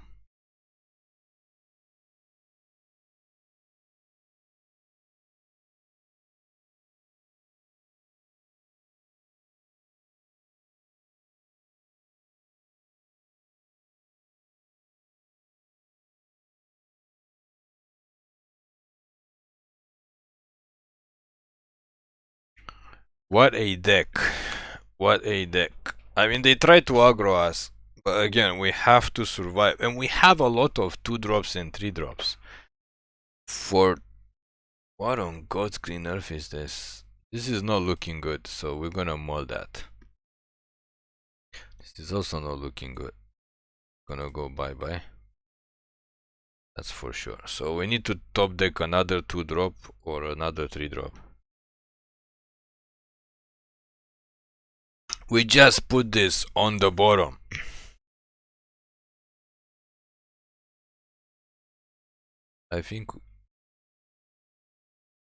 What a deck. What a deck. I mean, they try to aggro us, but again, we have to survive. And we have a lot of 2-drops and 3-drops. For What on God's green earth is this? This is not looking good, so we're gonna mull that. This is also not looking good. Gonna go bye-bye. That's for sure. So we need to top deck another 2-drop or another 3-drop. We just put this on the bottom. I think...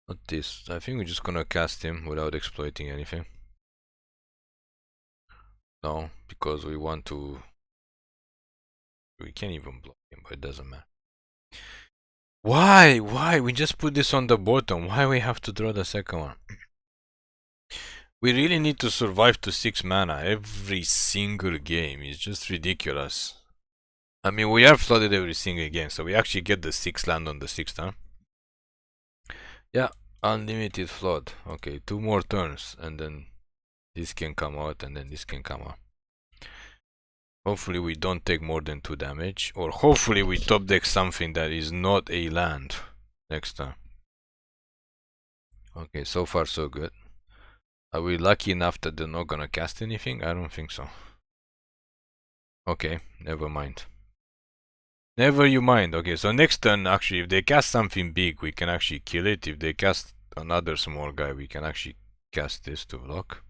Not this. I think we're just gonna cast him without exploiting anything. No, because we want to... We can't even block him, but it doesn't matter. Why? Why? We just put this on the bottom. Why we have to draw the second one? We really need to survive to 6 mana every single game. It's just ridiculous. I mean, we are flooded every single game, so we actually get the 6th land on the 6th turn. Yeah, unlimited flood. Okay, 2 more turns, and then this can come out, and then this can come out. Hopefully we don't take more than 2 damage, or hopefully we top deck something that is not a land next time. Okay, so far so good. Are we lucky enough that they're not gonna cast anything? I don't think so. Okay, never mind. Never you mind. Okay, so next turn, actually, if they cast something big, we can actually kill it. If they cast another small guy, we can actually cast this to block.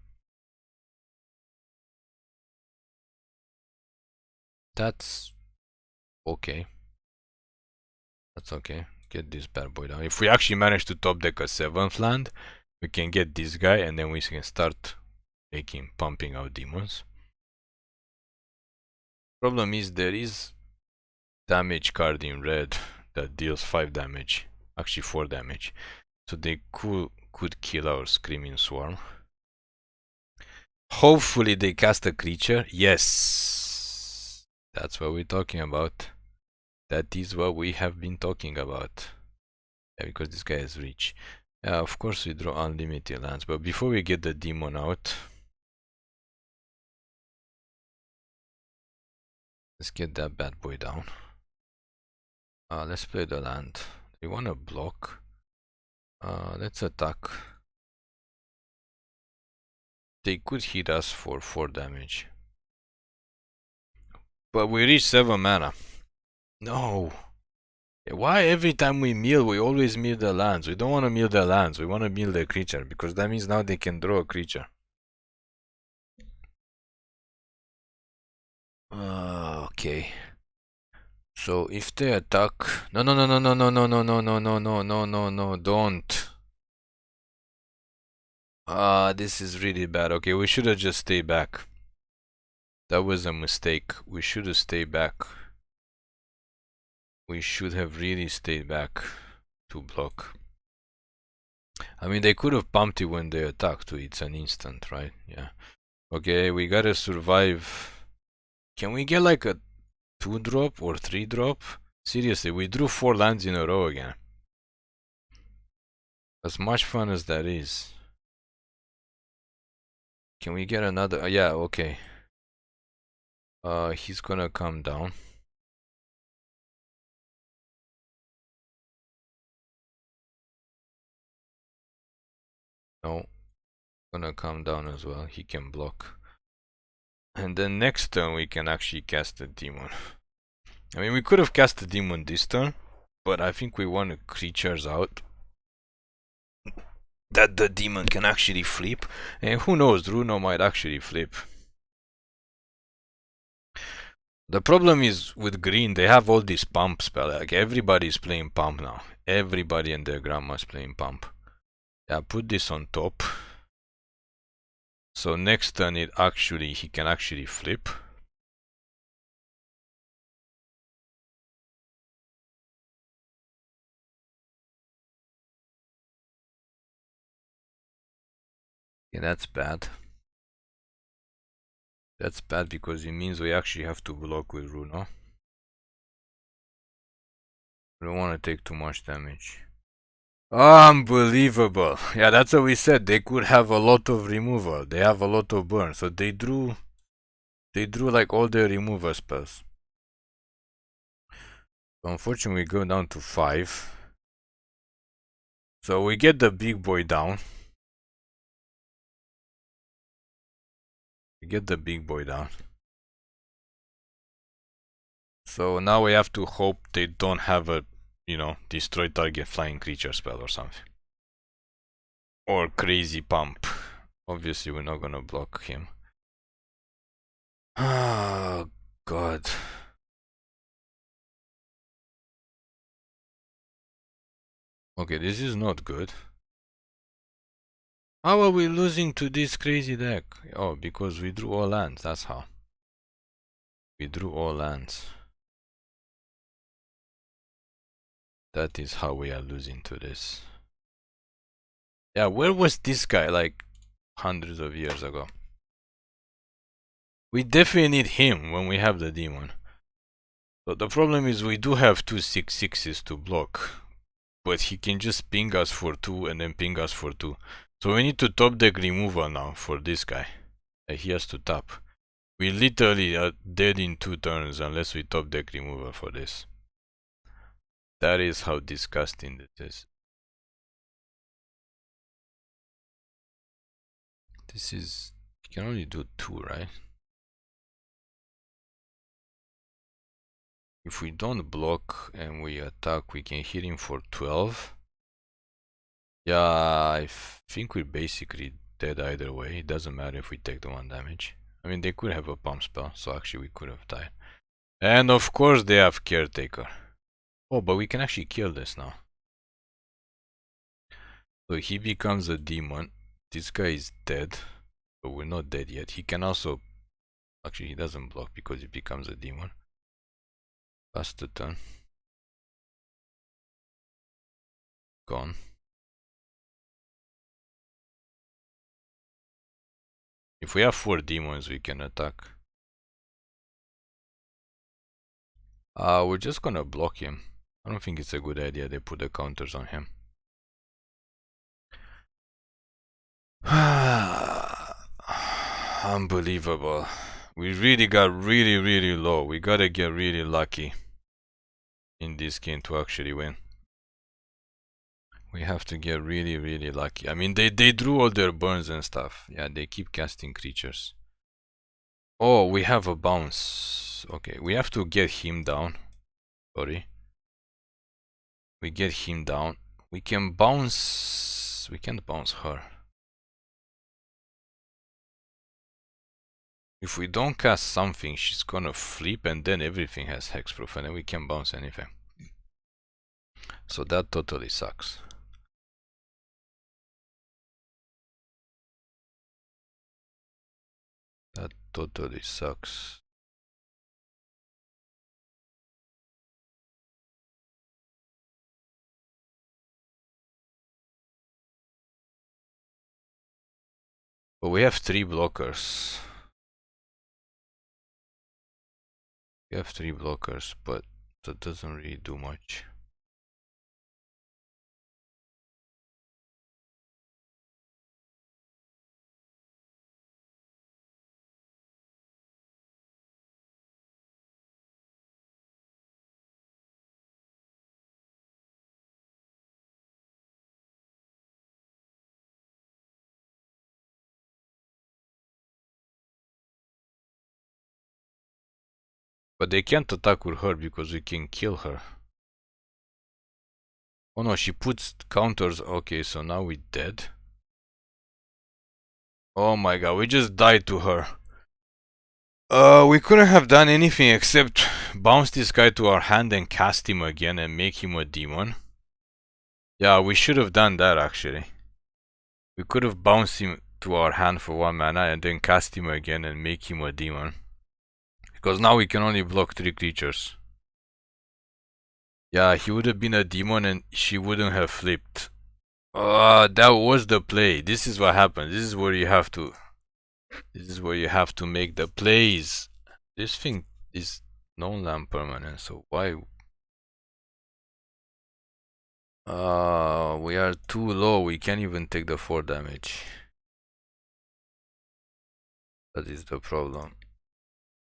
That's okay. That's okay. Get this bad boy down. If we actually manage to top deck a 7th land, we can get this guy, and then we can start pumping out demons. Problem is, there is damage card in red that deals 5 damage. Actually 4 damage. So they could kill our Screaming Swarm. Hopefully they cast a creature. Yes! That's what we're talking about. That is what we have been talking about. Yeah, because this guy is rich. Yeah, of course we draw unlimited lands, but before we get the demon out, let's get that bad boy down. Let's play the land. We want to block. Let's attack. They could hit us for 4 damage. But we reach 7 mana. No! Why every time we mill, we always mill the lands? We don't want to mill the lands, we want to mill the creature, because that means now they can draw a creature. Okay. So if they attack... No, no, no, no, no, no, no, no, no, no, no, no, no, no, no, don't. This is really bad. Okay, we should have just stayed back. That was a mistake. We should have stayed back. We should have really stayed back to block. I mean, they could have pumped it when they attacked too. It's an instant, right? Yeah. Okay, we gotta survive. Can we get like a 2-drop or 3-drop? Seriously, we drew 4 lands in a row again. As much fun as that is. Can we get another? Yeah, okay. He's gonna come down. No. Gonna come down as well. He can block. And then next turn we can actually cast a demon. I mean, we could have cast a demon this turn, but I think we want creatures out that the demon can actually flip. And who knows, Runo might actually flip. The problem is with green, they have all these pump spell. Like everybody's playing pump now. Everybody and their grandma's playing pump. Yeah, put this on top. So next turn he can actually flip. Yeah, that's bad. That's bad because it means we actually have to block with Runo. We don't want to take too much damage. Unbelievable. Yeah, that's what we said. They could have a lot of removal. They have a lot of burn. So they drew like all their removal spells. So unfortunately we go down to 5. So we get the big boy down. We get the big boy down. So now we have to hope they don't have a, you know, destroy target flying creature spell or something. Or crazy pump. Obviously we're not gonna block him. Oh god. Okay, this is not good. How are we losing to this crazy deck? Oh, because we drew all lands, that's how. We drew all lands. That is how we are losing to this. Yeah, where was this guy like hundreds of years ago? We definitely need him when we have the demon. But the problem is we do have two 6/6s to block. But he can just ping us for 2 and then ping us for 2. So we need to top deck removal now for this guy. He has to tap. We literally are dead in 2 turns unless we top deck removal for this. That is how disgusting this is. This is... you can only do 2, right? If we don't block and we attack, we can hit him for 12. Yeah, I think we're basically dead either way. It doesn't matter if we take the 1 damage. I mean, they could have a pump spell, so actually we could have died. And of course they have Caretaker. Oh, but we can actually kill this now. So he becomes a demon. This guy is dead, but we're not dead yet. He can also... actually, he doesn't block because he becomes a demon. Pass the turn. Gone. If we have 4 demons, we can attack. We're just gonna block him. I don't think it's a good idea they put the counters on him. Unbelievable. We really got really low. We gotta get really lucky in this game to actually win. We have to get really lucky. I mean, they drew all their burns and stuff. Yeah, they keep casting creatures. Oh, we have a bounce. Okay, we have to get him down. Sorry. We get him down. We can bounce... we can't bounce her. If we don't cast something, she's gonna flip and then everything has hexproof and then we can bounce anything. So that totally sucks. That totally sucks. But we have 3 blockers. We have 3 blockers, but that doesn't really do much. But they can't attack with her because we can kill her. Oh no, she puts counters. Okay, so now we're dead. Oh my god, we just died to her. We couldn't have done anything except bounce this guy to our hand and cast him again and make him a demon. Yeah, we should have done that actually. We could have bounced him to our hand for 1 mana and then cast him again and make him a demon. Because now we can only block 3 creatures. Yeah, he would have been a demon and she wouldn't have flipped. That was the play. This is what happens. This is where you have to... this is where you have to make the plays. This thing is non-land permanent, so why... we are too low. We can't even take the 4 damage. That is the problem.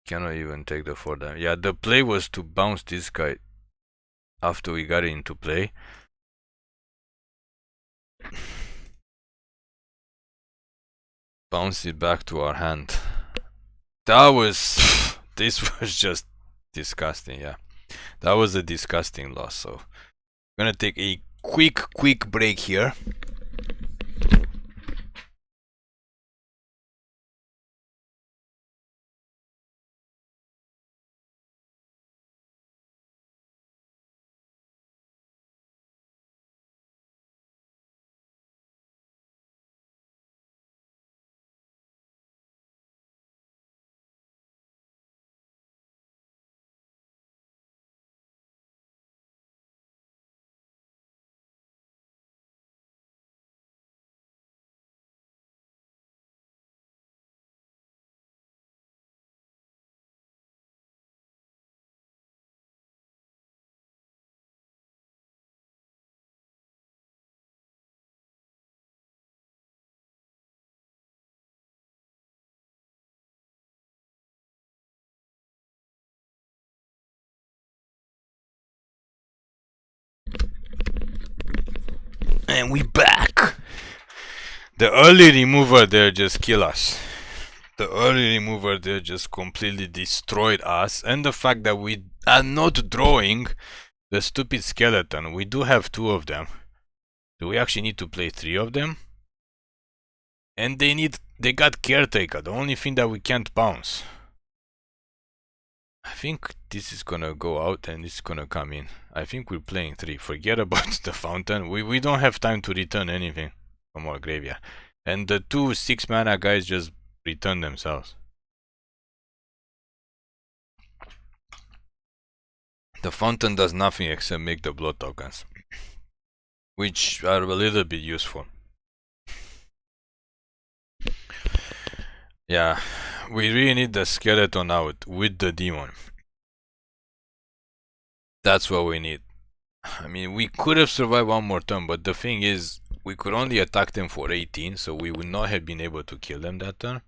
Cannot even take the 4 damage. Yeah, the play was to bounce this guy after we got it into play. Bounce it back to our hand. That was... this was just disgusting, yeah. That was a disgusting loss, so... I'm gonna take a quick break here. And we back! The early remover there just kill us. The early remover there just completely destroyed us. And the fact that we are not drawing the stupid skeleton. We do have 2 of them. Do we actually need to play 3 of them? And they got Caretaker, the only thing that we can't bounce. I think this is gonna go out and this is gonna come in. I think we're playing 3. Forget about the fountain. We don't have time to return anything from our graveyard. And the 2 6 mana guys just return themselves. The fountain does nothing except make the blood tokens, which are a little bit useful. Yeah, we really need the skeleton out with the demon. That's what we need. I mean, we could have survived 1 more turn, but the thing is, we could only attack them for 18, so we would not have been able to kill them that turn.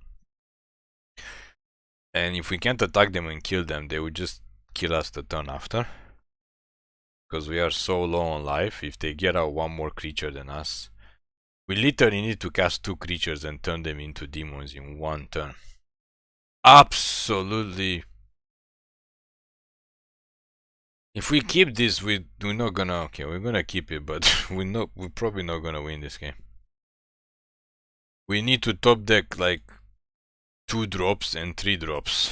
And if we can't attack them and kill them, they would just kill us the turn after. Because we are so low on life, if they get out 1 more creature than us, we literally need to cast 2 creatures and turn them into demons in 1 turn. Absolutely. If we keep this, we're not gonna... Okay, we're gonna keep it, but we're probably not gonna win this game. We need to top deck like 2 drops and 3 drops.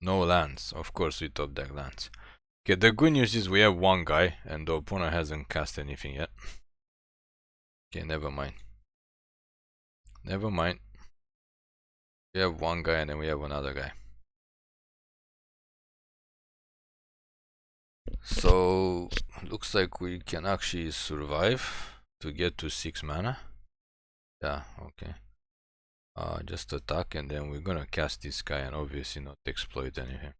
No lands. Of course we top deck lands. Okay, the good news is we have 1 guy and the opponent hasn't cast anything yet. Okay, never mind. Never mind. We have 1 guy and then we have another guy. So, looks like we can actually survive to get to 6 mana. Yeah, okay. Just attack and then we're gonna cast this guy and obviously not exploit anything.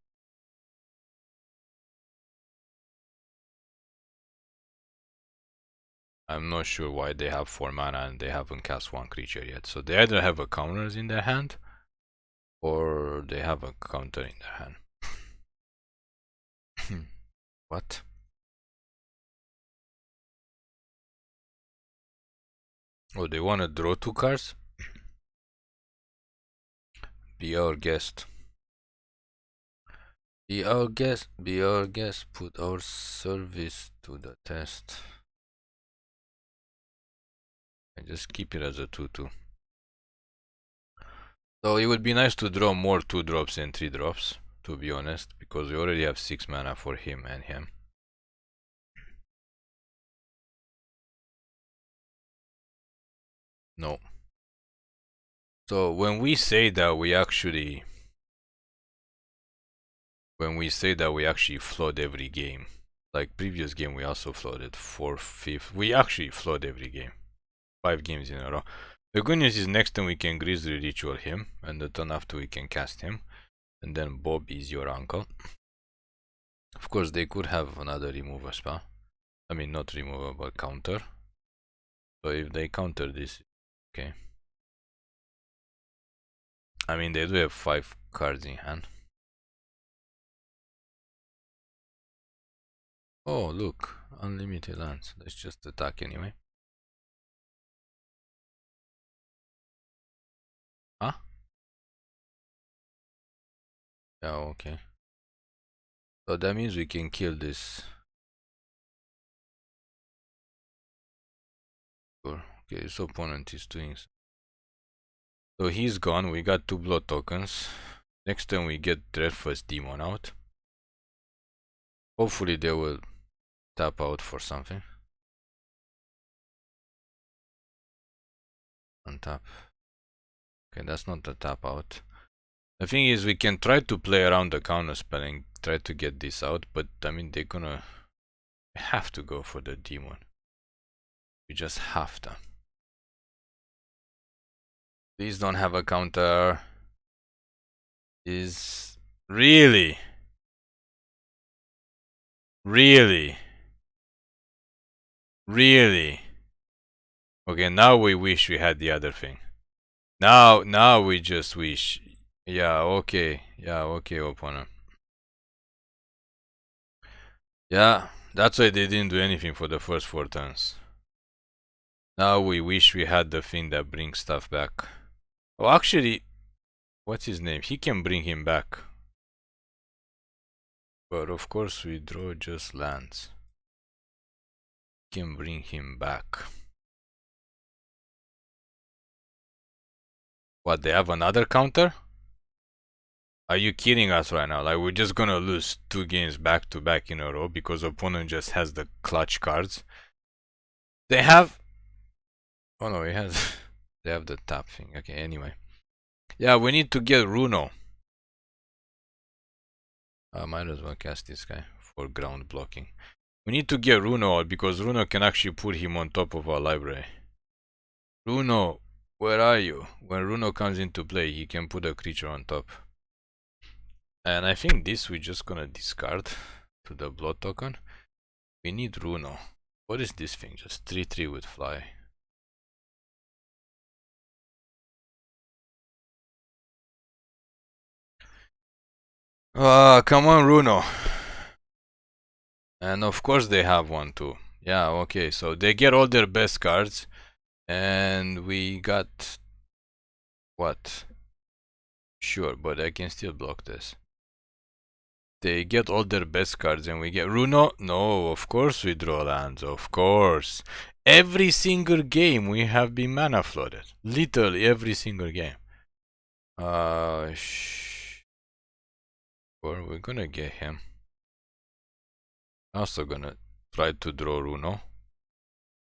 I'm not sure why they have 4 mana and they haven't cast 1 creature yet. So they either have a counters in their hand or they have a counter in their hand. What? Oh, they wanna draw 2 cards? Be our guest. Be our guest, put our service to the test. I just keep it as a 2/2. So it would be nice to draw more 2 drops and 3 drops, to be honest, because we already have 6 mana for him and him. No. So when we say that we actually flood every game, like previous game we also flooded 4th, 5th, we actually flood every game, 5 games in a row. The good news is next time we can Grisly Ritual him, and the turn after we can cast him, and then Bob is your uncle. Of course they could have another remover spell, I mean not remover but counter, so if they counter this, okay. I mean they do have 5 cards in hand. Oh look, unlimited lands, let's just attack anyway. Huh? Yeah, okay. So that means we can kill this. Sure. Okay, his opponent is doing so. So he's gone. We got 2 blood tokens. Next time we get Dreadfeast Demon out. Hopefully they will tap out for something. Untap. Okay, that's not the tap out. The thing is, we can try to play around the counter spell and try to get this out, but I mean, they're gonna have to go for the demon. We just have to. Please don't have a counter. Is really, really, really. Okay, now we wish we had the other thing. Now we just wish. Yeah, okay. Yeah, okay, opponent. Yeah, that's why they didn't do anything for the first 4 turns. Now we wish we had the thing that brings stuff back. Oh, actually, what's his name? He can bring him back. But of course we draw just lands. Can bring him back. What, they have another counter? Are you kidding us right now? Like, we're just gonna lose 2 games back to back in a row because opponent just has the clutch cards. They have... Oh no, he has... They have the tap thing. Okay, anyway. Yeah, we need to get Runo. I might as well cast this guy for ground blocking. We need to get Runo out because Runo can actually put him on top of our library. Runo, where are you? When Runo comes into play, he can put a creature on top. And I think this we're just gonna discard to the blood token. We need Runo. What is this thing? Just 3/3 with fly. Ah, come on, Runo. And of course they have one too. Yeah, okay, so they get all their best cards. And we got... What? Sure, but I can still block this. They get all their best cards and we get Runo. No, of course we draw lands, of course. Every single game we have been mana flooded. Literally every single game. Or we're gonna get him. Also gonna try to draw Runo.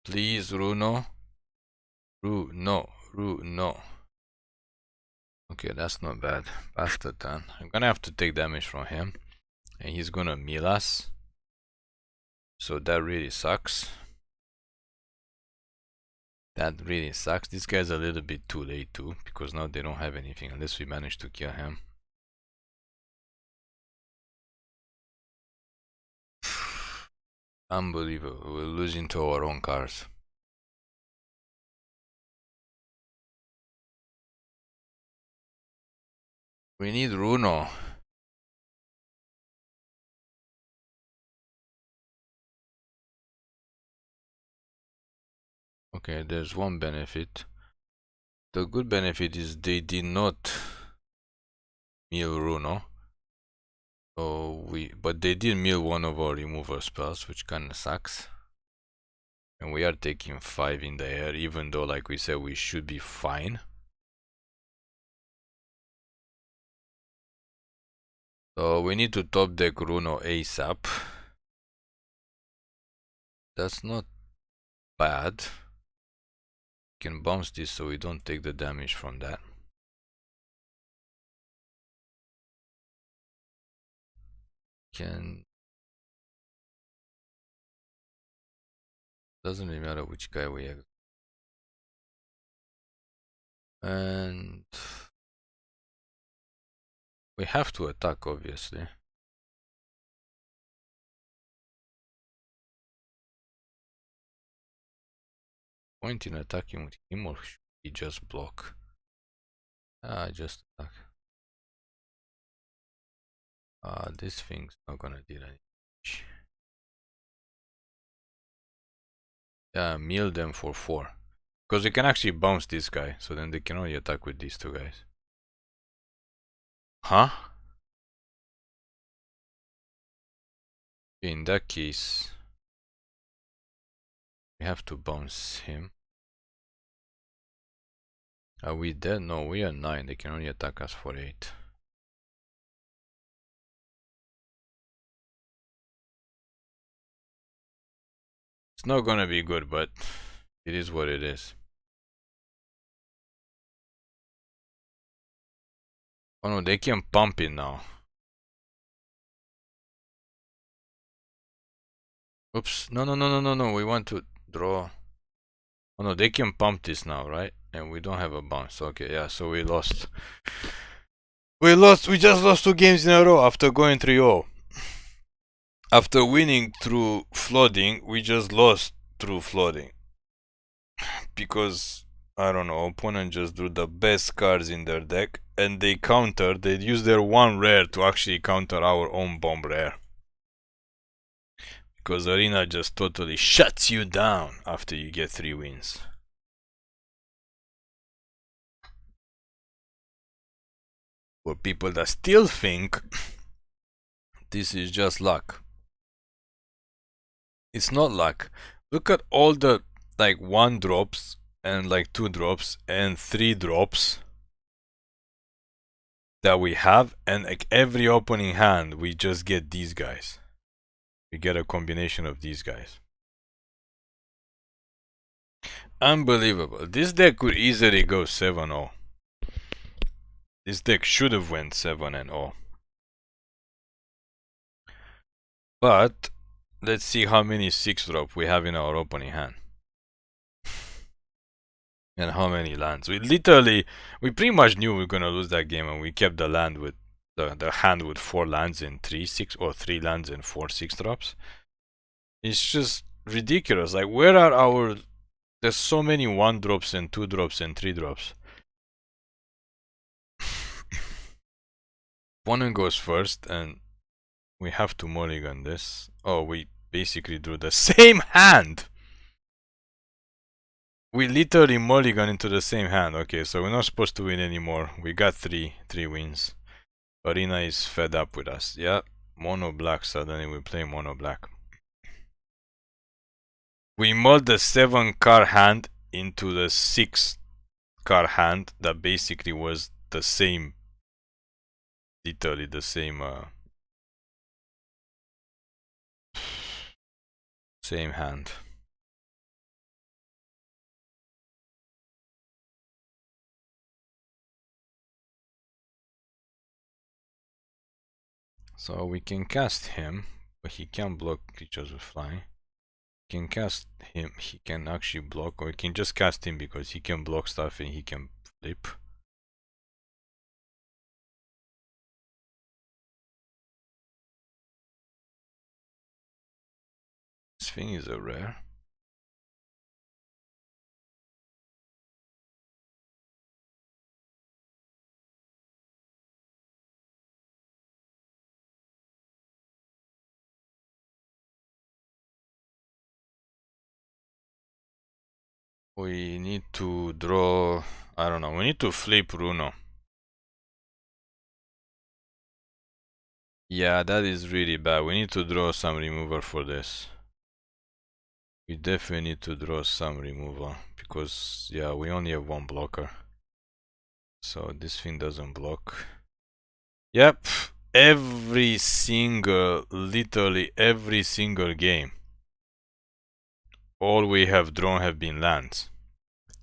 Please, Runo. Runo. Okay, that's not bad. Pass the turn. I'm gonna have to take damage from him. And he's gonna mill us. So that really sucks. That really sucks. This guy's a little bit too late too, because now they don't have anything unless we manage to kill him. Unbelievable. We're losing to our own cards. We need Runo. Okay, there's one benefit. The good benefit is they did not mill Runo. But they did mill one of our removal spells, which kinda sucks. And we are taking 5 in the air, even though, like we said, we should be fine. So we need to top deck Runo ASAP. That's not bad. We can bounce this so we don't take the damage from that. Doesn't really matter which guy we have. And we have to attack, obviously. Point in attacking with him, or should he just block? Just attack. This thing's not gonna do anything. Yeah, mill them for 4. Because they can actually bounce this guy, so then they can only attack with these 2 guys. Huh? In that case, we have to bounce him. Are we dead? No, we are 9. They can only attack us for 8. It's not gonna be good, but it is what it is. Oh no, they can pump it now. Oops. No. We want to draw. Oh no, they can pump this now, right? And we don't have a bounce. Okay, yeah, so we lost. We just lost 2 games in a row after going 3-0. After winning through flooding, we just lost through flooding. Because, I don't know, opponent just drew the best cards in their deck and they used their 1 rare to actually counter our own bomb rare. Because Arena just totally shuts you down after you get 3 wins. For people that still think this is just luck. It's not luck. Look at all the like 1 drops and like 2 drops and 3 drops that we have, and like every opening hand we just get these guys. We get a combination of these guys. Unbelievable. This deck could easily go 7-0. This deck should have went 7-0. But let's see how many 6-drop we have in our opening hand. And how many lands. We pretty much knew we were gonna lose that game, and we kept the land with the hand with 4 lands and 3 6, or 3 lands and 4 6-drops. It's just ridiculous. Like, where are our... There's so many 1-drops and 2-drops and 3-drops. Opponent goes first, and we have to mulligan this. Oh, we basically drew the same hand! We literally mulligan into the same hand. Okay, so we're not supposed to win anymore. We got 3 wins. Arena is fed up with us. Yeah, mono black. Suddenly we play mono black. We mulled the 7-card hand into the 6-card hand that basically was the same. Literally the same same hand. So we can cast him, but he can't block creatures with flying. We can cast him, he can actually block, or we can just cast him because he can block stuff and he can flip. This thing is a rare. We need to draw, I don't know, we need to flip Runo. Yeah, that is really bad. We need to draw some remover for this. We definitely need to draw some removal because, yeah, we only have 1 blocker. So this thing doesn't block. Yep, literally every single game, all we have drawn have been lands.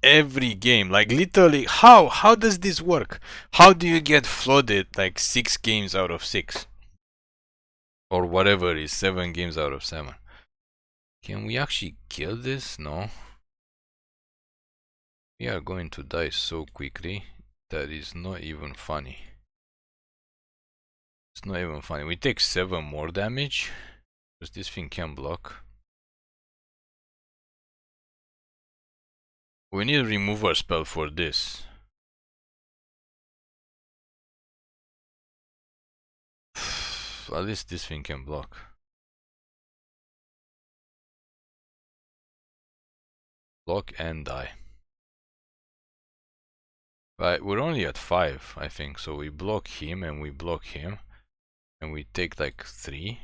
Every game, like literally, how does this work? How do you get flooded like 6 games out of 6? Or whatever it is, 7 games out of 7. Can we actually kill this? No. We are going to die so quickly that is not even funny. It's not even funny. We take 7 more damage because this thing can block. We need a remover spell for this. At least this thing can block. Block and die. But we're only at 5, I think. So we block him and we block him. And we take like 3.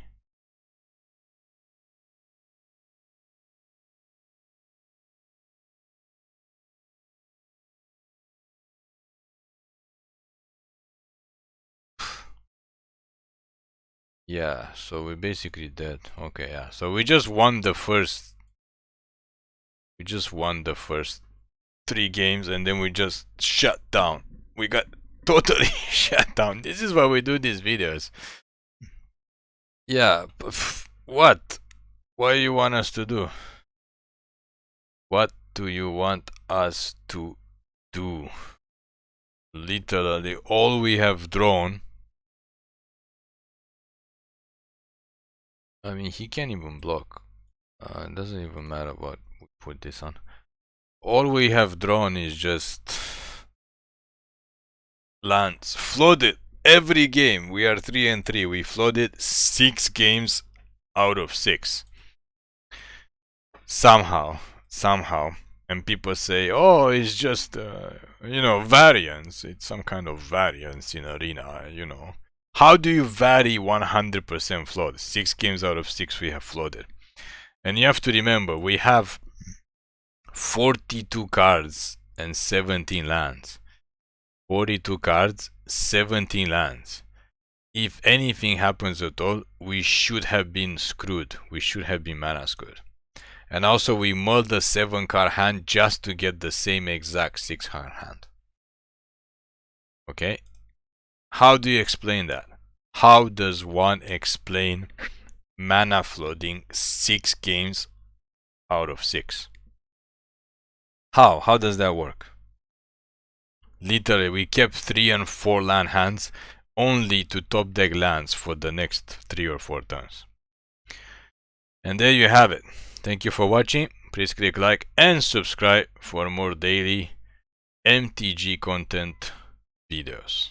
Yeah, so we basically dead. Okay, yeah. So we just won the first. We just won the first 3 games and then we just shut down. We got totally shut down. This is why we do these videos. Yeah, what? What do you want us to do? What do you want us to do? Literally all we have drawn. I mean, he can't even block. It doesn't even matter what we put this on. All we have drawn is just lands. Flooded every game. We are 3-3. We flooded 6 games out of 6. Somehow. And people say, oh, it's just, variance. It's some kind of variance in Arena, How do you vary 100% flood? 6 games out of 6 we have flooded. And you have to remember, we have 42 cards and 17 lands. 42 cards, 17 lands. If anything happens at all, we should have been screwed. We should have been mana screwed. And also we mulled a 7-card hand just to get the same exact 6-card hand. Okay? How do you explain that? How does one explain mana flooding 6 games out of 6? How? How does that work? Literally, we kept 3 and 4 land hands only to top deck lands for the next 3 or 4 turns. And there you have it. Thank you for watching. Please click like and subscribe for more daily MTG content videos.